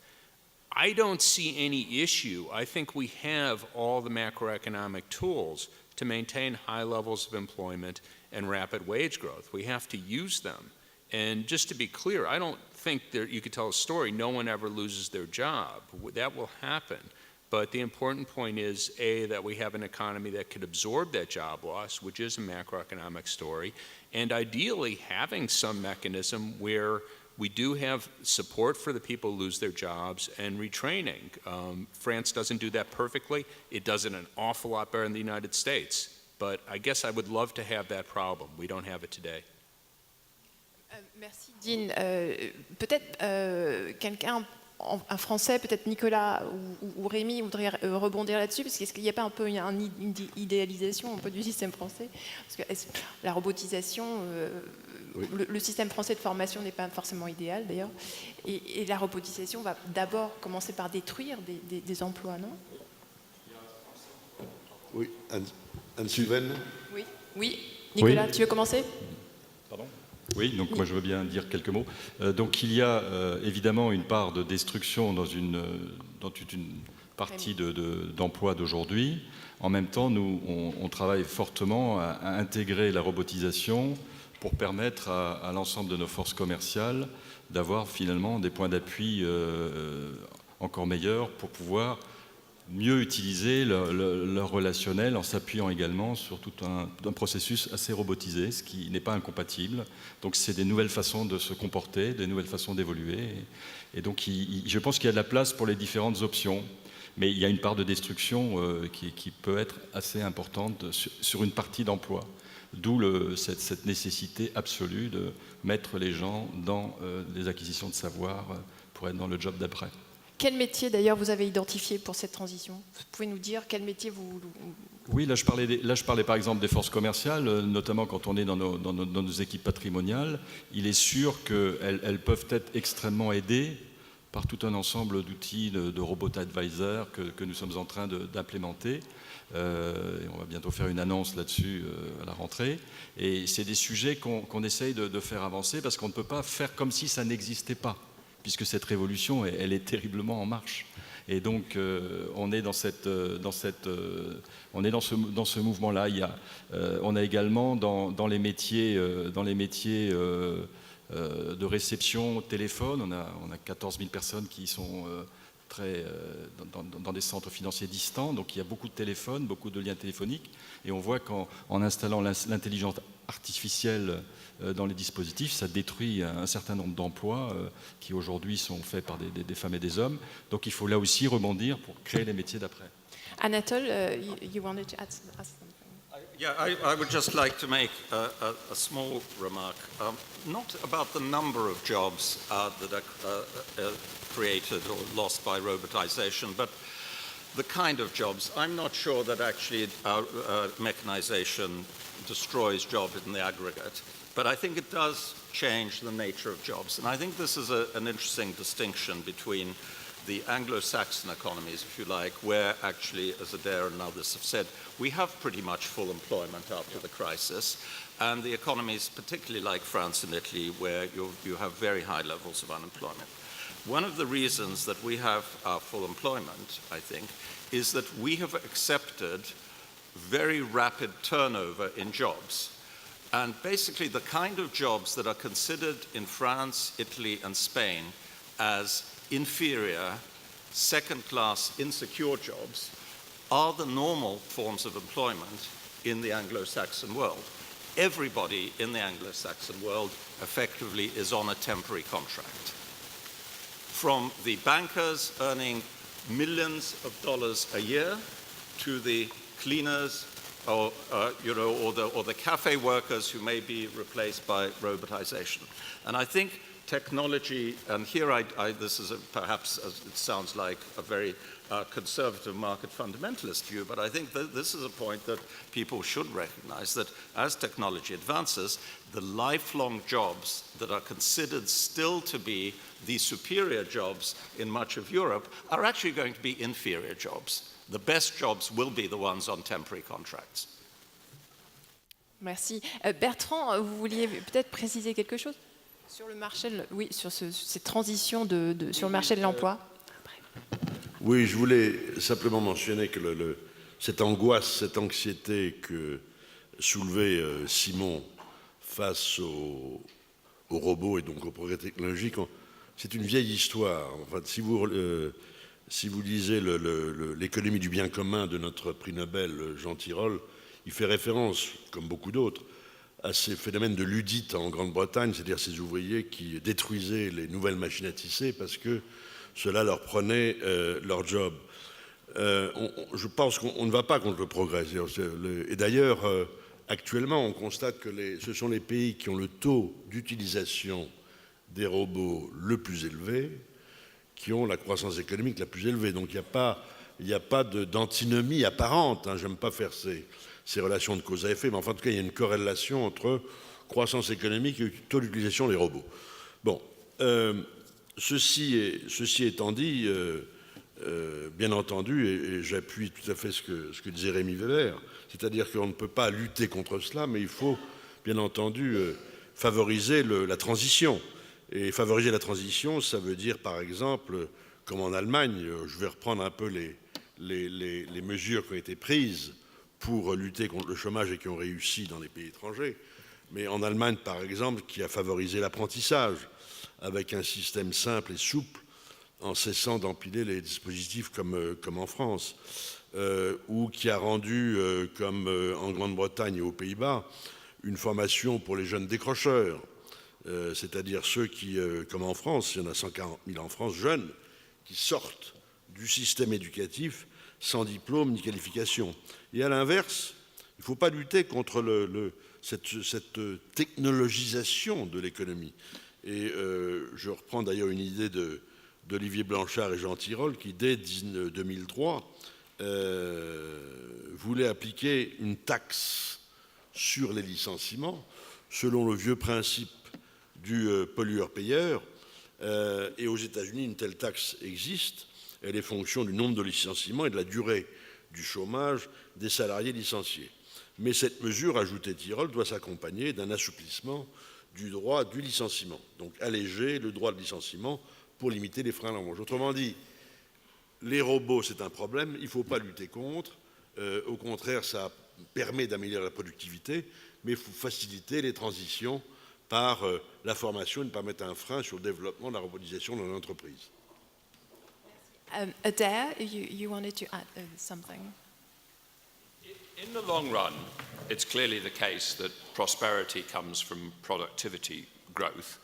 I don't see any issue. I think we have all the macroeconomic tools to maintain high levels of employment and rapid wage growth. We have to use them. And just to be clear, I don't think that you could tell a story, no one ever loses their job. That will happen. But the important point is, A, that we have an economy that could absorb that job loss, which is a macroeconomic story, and ideally having some mechanism where we do have support for the people who lose their jobs and retraining. France doesn't do that perfectly. It does it an awful lot better in the United States. But I guess I would love to have that problem. We don't have it today. Merci, Dean. Peut-être quelqu'un, un Français, peut-être Nicolas ou Rémi, voudrait rebondir là-dessus, parce qu'il n'y a pas un peu une idéalisation un peu du système français, parce que la robotisation, oui. Le système français de formation n'est pas forcément idéal d'ailleurs, et la robotisation va d'abord commencer par détruire des emplois, non? Oui, Anne-Sylvaine. Oui, Nicolas, oui. Tu veux commencer? Pardon? Oui, donc moi je veux bien dire quelques mots. Donc il y a évidemment une part de destruction dans toute une partie d'emplois d'aujourd'hui. En même temps, nous, on travaille fortement à intégrer la robotisation pour permettre à l'ensemble de nos forces commerciales d'avoir finalement des points d'appui encore meilleurs pour pouvoir mieux utiliser leur relationnel en s'appuyant également sur tout un processus assez robotisé, ce qui n'est pas incompatible. Donc c'est des nouvelles façons de se comporter, des nouvelles façons d'évoluer. Et donc je pense qu'il y a de la place pour les différentes options. Mais il y a une part de destruction qui peut être assez importante sur une partie d'emploi. D'où cette nécessité absolue de mettre les gens dans les acquisitions de savoir pour être dans le job d'après. Quel métier d'ailleurs vous avez identifié pour cette transition? Vous pouvez nous dire quel métier vous... Oui, là je parlais par exemple des forces commerciales, notamment quand on est dans nos équipes patrimoniales. Il est sûr qu'elles peuvent être extrêmement aidées par tout un ensemble d'outils de robot advisor que nous sommes en train d'implémenter. Et on va bientôt faire une annonce là-dessus à la rentrée. Et c'est des sujets qu'on essaye de faire avancer parce qu'on ne peut pas faire comme si ça n'existait pas, puisque cette révolution, elle est terriblement en marche. Et donc, on est dans ce mouvement-là. On a également dans les métiers de réception au téléphone, on a 14 000 personnes qui sont dans des centres financiers distants, donc il y a beaucoup de téléphones, beaucoup de liens téléphoniques, et on voit qu'en installant l'intelligence artificielle dans les dispositifs, ça détruit un certain nombre d'emplois qui aujourd'hui sont faits par des femmes et des hommes. Donc il faut là aussi rebondir pour créer les métiers d'après. Anatole, you wanted to add something? Yeah, I would just like to make a small remark, not about the number of jobs that are created or lost by robotization, but the kind of jobs. I'm not sure that actually mechanization destroys jobs in the aggregate, but I think it does change the nature of jobs. And I think this is an interesting distinction between the Anglo-Saxon economies, if you like, where actually, as Adair and others have said, we have pretty much full employment after the crisis, and the economies, particularly like France and Italy, where you have very high levels of unemployment. One of the reasons that we have full employment, I think, is that we have accepted very rapid turnover in jobs. And basically the kind of jobs that are considered in France, Italy, and Spain as inferior, second-class, insecure jobs are the normal forms of employment in the Anglo-Saxon world. Everybody in the Anglo-Saxon world effectively is on a temporary contract. From the bankers earning millions of dollars a year to the cleaners or the cafe workers who may be replaced by robotization. And I think technology, and here this is perhaps it sounds like a very conservative market fundamentalist view, but I think that this is a point that people should recognize, that as technology advances, the lifelong jobs that are considered still to be the superior jobs in much of Europe are actually going to be inferior jobs. The best jobs will be the ones on temporary contracts. Merci. Bertrand, vous vouliez peut-être préciser quelque chose sur le marché, oui, sur cette transition sur le marché de l'emploi. Oui, je voulais simplement mentionner que cette angoisse, cette anxiété que soulevait Simon face aux robots et donc aux progrès technologiques, c'est une vieille histoire. Enfin, si vous lisez l'économie du bien commun de notre prix Nobel, Jean Tirole, il fait référence, comme beaucoup d'autres, à ces phénomènes de ludites en Grande-Bretagne, c'est-à-dire ces ouvriers qui détruisaient les nouvelles machines à tisser parce que cela leur prenait leur job. Je pense qu'on ne va pas contre le progrès. Et d'ailleurs, actuellement, on constate que ce sont les pays qui ont le taux d'utilisation des robots le plus élevé qui ont la croissance économique la plus élevée. Donc il n'y a pas d'antinomie apparente. Hein. Je n'aime pas faire ces relations de cause à effet, mais enfin, en tout cas, il y a une corrélation entre croissance économique et taux d'utilisation des robots. Bon, ceci étant dit, bien entendu, et j'appuie tout à fait ce que disait Rémi Weber, c'est-à-dire qu'on ne peut pas lutter contre cela, mais il faut, bien entendu, favoriser la transition. Et favoriser la transition, ça veut dire, par exemple, comme en Allemagne, je vais reprendre un peu les mesures qui ont été prises pour lutter contre le chômage et qui ont réussi dans les pays étrangers. Mais en Allemagne, par exemple, qui a favorisé l'apprentissage avec un système simple et souple, en cessant d'empiler les dispositifs comme en France, ou qui a rendu, comme en Grande-Bretagne et aux Pays-Bas, une formation pour les jeunes décrocheurs, c'est-à-dire ceux qui, comme en France, il y en a 140 000 en France, jeunes, qui sortent du système éducatif sans diplôme ni qualification. Et à l'inverse, il ne faut pas lutter contre cette technologisation de l'économie. Et je reprends d'ailleurs une idée d'Olivier Blanchard et Jean Tirole qui, dès 2003, voulaient appliquer une taxe sur les licenciements selon le vieux principe du pollueur-payeur. Et aux États-Unis, une telle taxe existe. Elle est fonction du nombre de licenciements et de la durée du chômage des salariés licenciés. Mais cette mesure, ajoutait Tirole, doit s'accompagner d'un assouplissement du droit du licenciement. Donc alléger le droit de licenciement pour limiter les freins à l'embauche. Autrement dit, les robots, c'est un problème, il ne faut pas lutter contre. Au contraire, ça permet d'améliorer la productivité, mais il faut faciliter les transitions par la formation et ne pas mettre un frein sur le développement de la robotisation dans l'entreprise. Adair, you wanted to add something? In the long run, it's clearly the case that prosperity comes from productivity growth.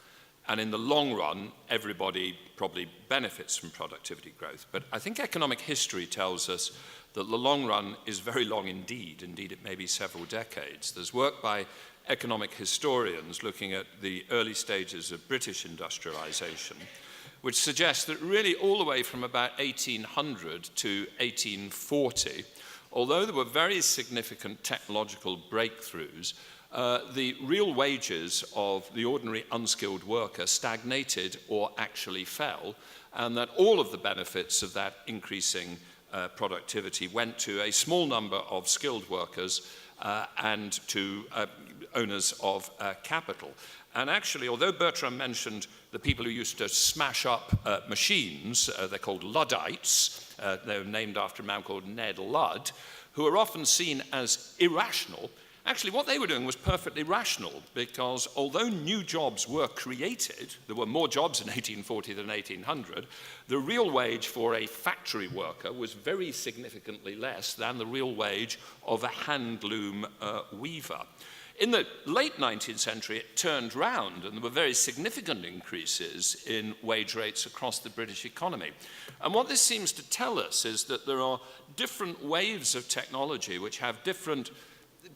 And in the long run, everybody probably benefits from productivity growth. But I think economic history tells us that the long run is very long indeed. Indeed, it may be several decades. There's work by economic historians looking at the early stages of British industrialization, which suggests that really all the way from about 1800 to 1840, although there were very significant technological breakthroughs, the real wages of the ordinary unskilled worker stagnated or actually fell, and that all of the benefits of that increasing productivity went to a small number of skilled workers and to owners of capital. And actually, although Bertrand mentioned the people who used to smash up machines, they're called Luddites, they were named after a man called Ned Ludd, who are often seen as irrational Actually, what they were doing was perfectly rational, because although new jobs were created, there were more jobs in 1840 than 1800, the real wage for a factory worker was very significantly less than the real wage of a handloom weaver. In the late 19th century, it turned round, and there were very significant increases in wage rates across the British economy. And what this seems to tell us is that there are different waves of technology which have different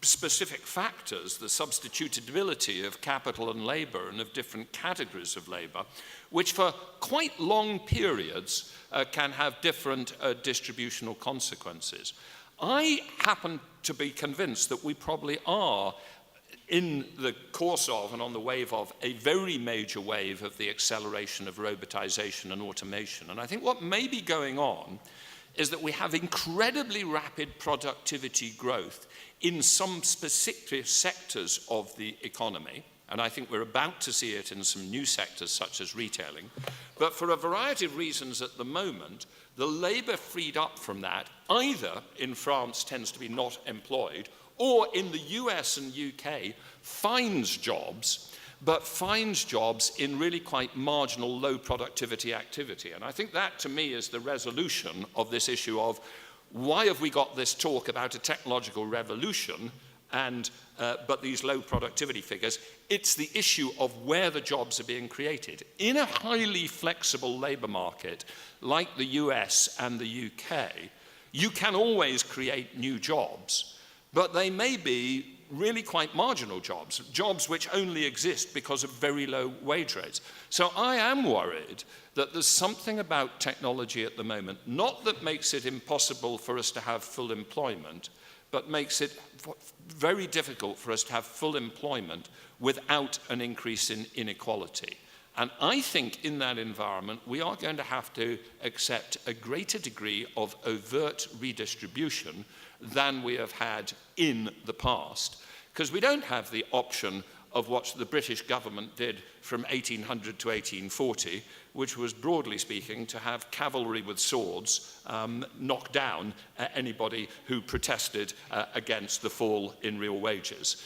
specific factors, the substitutability of capital and labor and of different categories of labor, which for quite long periods can have different distributional consequences. I happen to be convinced that we probably are in the course of and on the wave of a very major wave of the acceleration of robotization and automation. And I think what may be going on is that we have incredibly rapid productivity growth in some specific sectors of the economy, and I think we're about to see it in some new sectors such as retailing. But for a variety of reasons at the moment, the labor freed up from that either in France tends to be not employed, or in the US and UK finds jobs, but finds jobs in really quite marginal, low productivity activity. And I think that, to me, is the resolution of this issue of why have we got this talk about a technological revolution but these low productivity figures? It's the issue of where the jobs are being created. In a highly flexible labor market like the US and the UK, you can always create new jobs, but they may be really quite marginal jobs, jobs which only exist because of very low wage rates. So I am worried that there's something about technology at the moment, not that makes it impossible for us to have full employment, but makes it very difficult for us to have full employment without an increase in inequality. And I think in that environment, we are going to have to accept a greater degree of overt redistribution than we have had in the past, because we don't have the option of what the British government did from 1800 to 1840, which was, broadly speaking, to have cavalry with swords knock down anybody who protested against the fall in real wages.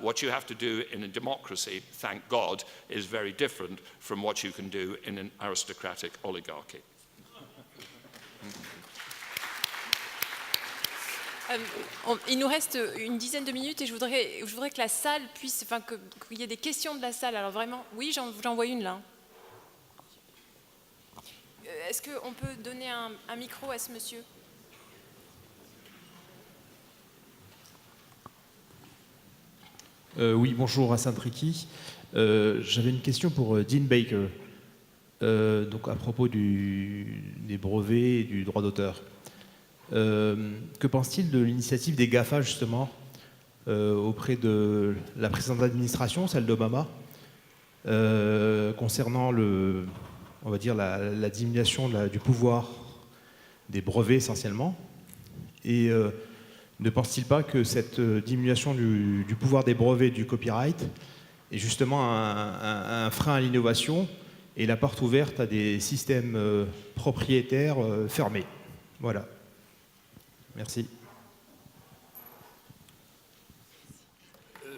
What you have to do in a democracy, thank God, is very different from what you can do in an aristocratic oligarchy. Il nous reste une dizaine de minutes et je voudrais que la salle puisse, enfin qu'il y ait des questions de la salle. Alors vraiment, oui, j'en vois une là. Est-ce qu'on peut donner un micro à ce monsieur? Oui, bonjour, Hassan Triki. J'avais une question pour Dean Baker, donc à propos des brevets et du droit d'auteur. Que pense-t-il de l'initiative des GAFA, justement, auprès de la précédente administration, celle d'Obama, concernant on va dire la diminution du pouvoir des brevets essentiellement? Et ne pense-t-il pas que cette diminution du pouvoir des brevets du copyright est justement un frein à l'innovation et la porte ouverte à des systèmes propriétaires fermés? Voilà. Merci.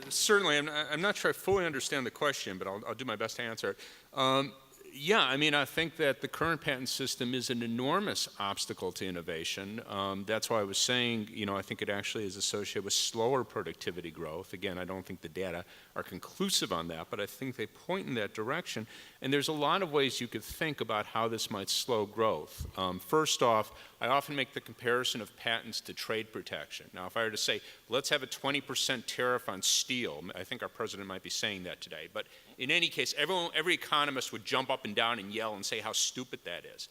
Certainly, I'm not sure I fully understand the question, but I'll do my best to answer it. Yeah, I mean, I think that the current patent system is an enormous obstacle to innovation. That's why I was saying, I think it actually is associated with slower productivity growth. Again, I don't think the data are conclusive on that, but I think they point in that direction. And there's a lot of ways you could think about how this might slow growth. First off, I often make the comparison of patents to trade protection. Now, if I were to say, let's have a 20% tariff on steel, I think our president might be saying that today, but in any case, every economist would jump up and down and yell and say how stupid that is.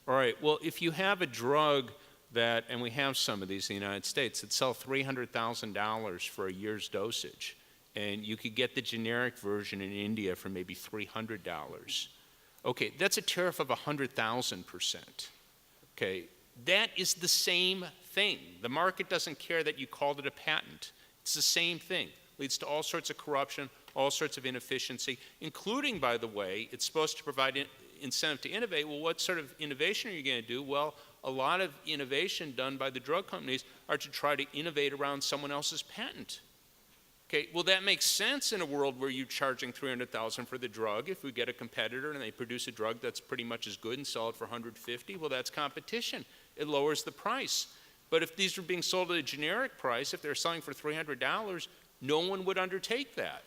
All right, well, if you have a drug that, and we have some of these in the United States, that sell $300,000 for a year's dosage, and you could get the generic version in India for maybe $300. Okay, that's a tariff of 100,000%. Okay, that is the same thing. The market doesn't care that you called it a patent. It's the same thing. Leads to all sorts of corruption, all sorts of inefficiency, including, by the way, it's supposed to provide incentive to innovate. Well, what sort of innovation are you going to do? Well, a lot of innovation done by the drug companies are to try to innovate around someone else's patent. Okay, well, that makes sense in a world where you're charging $300,000 for the drug. If we get a competitor and they produce a drug that's pretty much as good and sell it for $150,000, well, that's competition. It lowers the price. But if these are being sold at a generic price, if they're selling for $300, no one would undertake that.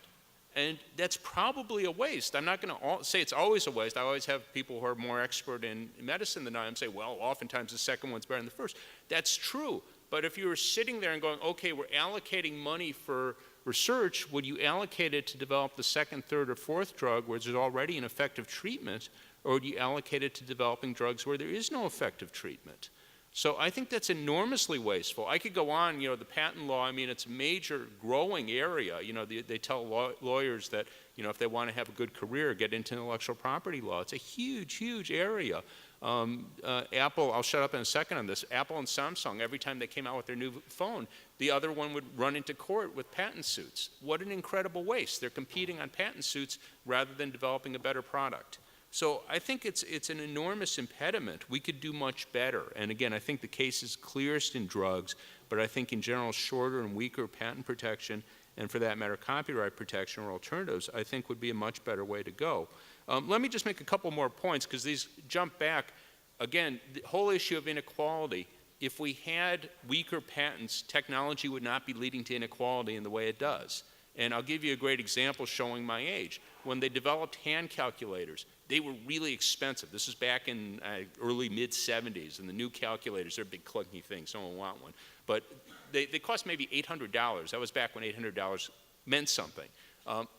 And that's probably a waste. I'm not going to say it's always a waste. I always have people who are more expert in medicine than I am say, well, oftentimes the second one's better than the first. That's true. But if you were sitting there and going, okay, we're allocating money for research, would you allocate it to develop the second, third, or fourth drug where there's already an effective treatment, or would you allocate it to developing drugs where there is no effective treatment? So I think that's enormously wasteful. I could go on, the patent law, I mean, it's a major growing area. They tell lawyers that, if they want to have a good career, get into intellectual property law. It's a huge, huge area. Apple, I'll shut up in a second on this, Apple and Samsung, every time they came out with their new phone, the other one would run into court with patent suits. What an incredible waste. They're competing on patent suits rather than developing a better product. So I think it's an enormous impediment. We could do much better. And again, I think the case is clearest in drugs, but I think in general, shorter and weaker patent protection, and for that matter, copyright protection or alternatives, I think would be a much better way to go. Let me just make a couple more points, because these jump back. Again, the whole issue of inequality, if we had weaker patents, technology would not be leading to inequality in the way it does. And I'll give you a great example showing my age. When they developed hand calculators, they were really expensive. This is back in early mid-'70s, and the new calculators, they're big clunky things, no one want one. But they cost maybe $800. That was back when $800 meant something.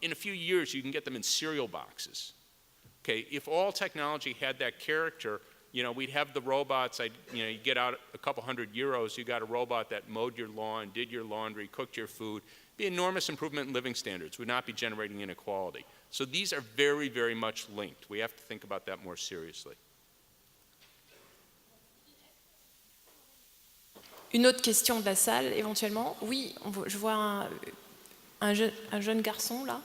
In a few years, you can get them in cereal boxes. Okay, if all technology had that character, we'd have the robots, you get out a couple €100, you got a robot that mowed your lawn, did your laundry, cooked your food. Be an enormous improvement in living standards, would not be generating inequality. So these are very, very much linked. We have to think about that more seriously. Une autre question de la salle, éventuellement. Oui, je vois un jeune garçon, là.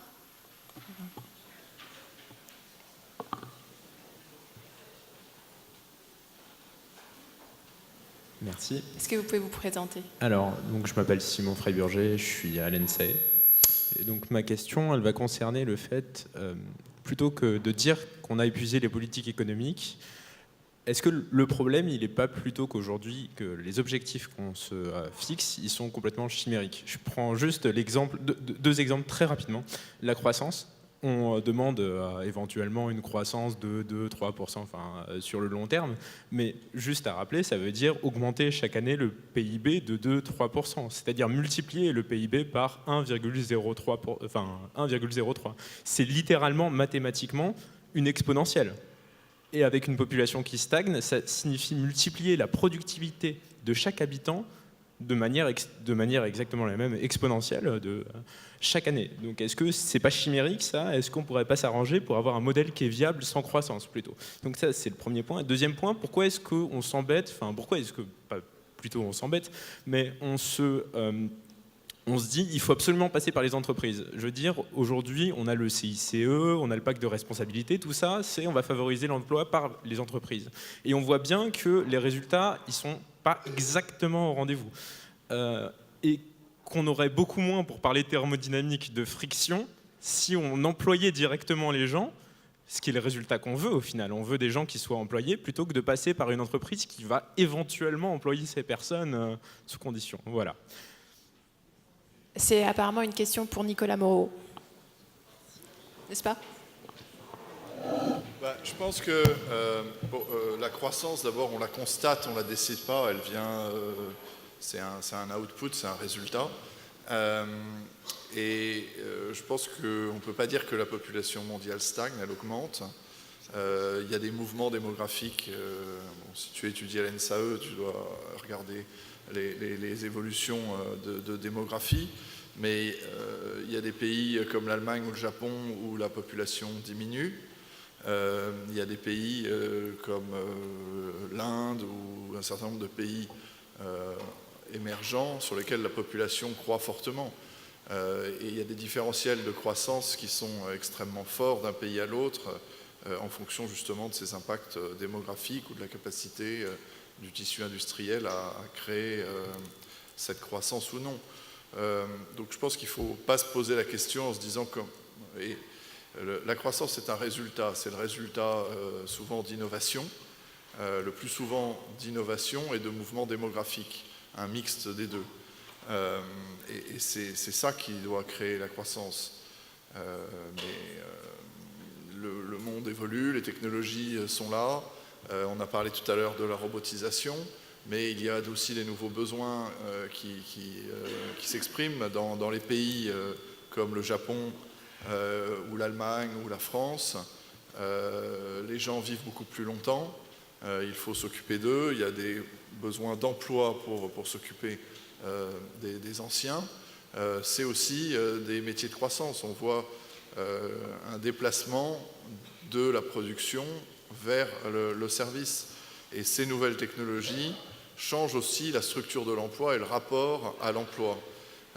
Merci. Est-ce que vous pouvez vous présenter? Alors, donc, je m'appelle Simon Freiburger, je suis à l'ENSAE. Et donc ma question, elle va concerner le fait, plutôt que de dire qu'on a épuisé les politiques économiques, est-ce que le problème, il n'est pas plutôt qu'aujourd'hui, que les objectifs qu'on se fixe, ils sont complètement chimériques? Je prends juste l'exemple, deux exemples très rapidement. La croissance. On demande éventuellement une croissance de 2-3% sur le long terme, mais juste à rappeler, ça veut dire augmenter chaque année le PIB de 2-3%, c'est-à-dire multiplier le PIB par 1,03. C'est littéralement, mathématiquement, une exponentielle. Et avec une population qui stagne, ça signifie multiplier la productivité de chaque habitant de manière exactement la même, exponentielle, chaque année. Donc est-ce que c'est pas chimérique ça? Est-ce qu'on pourrait pas s'arranger pour avoir un modèle qui est viable sans croissance plutôt? Donc ça c'est le premier point. Deuxième point, pourquoi est-ce qu'on s'embête, pas plutôt on s'embête, mais on se dit il faut absolument passer par les entreprises. Je veux dire, aujourd'hui on a le CICE, on a le pacte de responsabilité, tout ça, on va favoriser l'emploi par les entreprises. Et on voit bien que les résultats, ils sont pas exactement au rendez-vous. Et qu'on aurait beaucoup moins, pour parler thermodynamique, de friction si on employait directement les gens, ce qui est le résultat qu'on veut au final. On veut des gens qui soient employés plutôt que de passer par une entreprise qui va éventuellement employer ces personnes sous condition. Voilà. C'est apparemment une question pour Nicolas Moreau. N'est-ce pas? Je pense que la croissance, d'abord, on la constate, on ne la décide pas, elle vient, c'est un output, c'est un résultat. Je pense qu'on ne peut pas dire que la population mondiale stagne, elle augmente. Il y a des mouvements démographiques. Si tu étudies à l'ENSAE, tu dois regarder les évolutions de démographie. Mais il y a des pays comme l'Allemagne ou le Japon où la population diminue. Il y a des pays comme l'Inde ou un certain nombre de pays émergents sur lesquels la population croît fortement. Et il y a des différentiels de croissance qui sont extrêmement forts d'un pays à l'autre en fonction justement de ces impacts démographiques ou de la capacité du tissu industriel à créer cette croissance ou non. Donc je pense qu'il ne faut pas se poser la question en se disant que la croissance est un résultat, c'est le résultat souvent d'innovation, le plus souvent d'innovation et de mouvements démographiques, un mixte des deux. Et c'est ça qui doit créer la croissance. Le monde évolue, les technologies sont là, on a parlé tout à l'heure de la robotisation, mais il y a aussi les nouveaux besoins qui s'expriment dans les pays comme le Japon ou l'Allemagne ou la France. Les gens vivent beaucoup plus longtemps, il faut s'occuper d'eux, il y a des besoins d'emploi pour s'occuper des anciens. C'est aussi des métiers de croissance. On voit un déplacement de la production vers le service. Et ces nouvelles technologies changent aussi la structure de l'emploi et le rapport à l'emploi.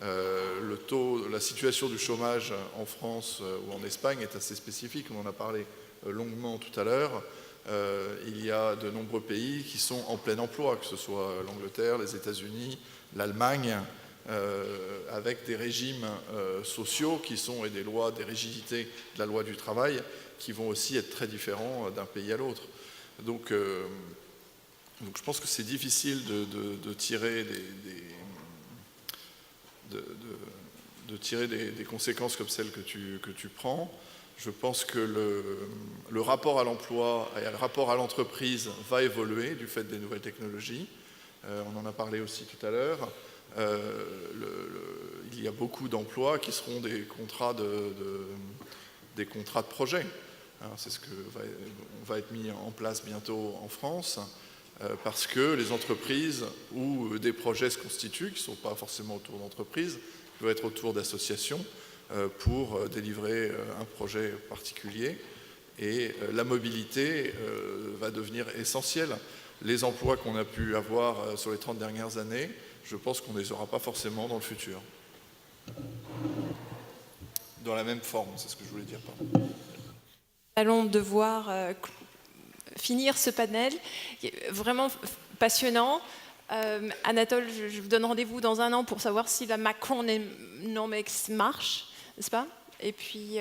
La situation du chômage en France ou en Espagne est assez spécifique, on en a parlé longuement tout à l'heure. Il y a de nombreux pays qui sont en plein emploi, que ce soit l'Angleterre, les États-Unis, l'Allemagne, avec des régimes sociaux qui sont, et des lois, des rigidités de la loi du travail qui vont aussi être très différents d'un pays à l'autre. Donc je pense que c'est difficile de tirer des conséquences comme celles que tu prends. Je pense que le rapport à l'emploi et le rapport à l'entreprise va évoluer du fait des nouvelles technologies. On en a parlé aussi tout à l'heure. Il y a beaucoup d'emplois qui seront des contrats de projet. C'est ce que va être mis en place bientôt en France, parce que les entreprises où des projets se constituent, qui ne sont pas forcément autour d'entreprises, qui peuvent être autour d'associations, pour délivrer un projet particulier. Et la mobilité va devenir essentielle. Les emplois qu'on a pu avoir sur les 30 dernières années, je pense qu'on ne les aura pas forcément dans le futur. Dans la même forme, c'est ce que je voulais dire. Pardon. Allons devoir finir ce panel, vraiment passionnant. Anatole, je vous donne rendez-vous dans 1 an pour savoir si la Macronomics marche, n'est-ce pas? Et puis,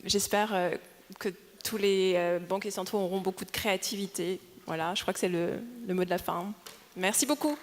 j'espère que tous les banquiers centraux auront beaucoup de créativité. Voilà, je crois que c'est le mot de la fin. Merci beaucoup.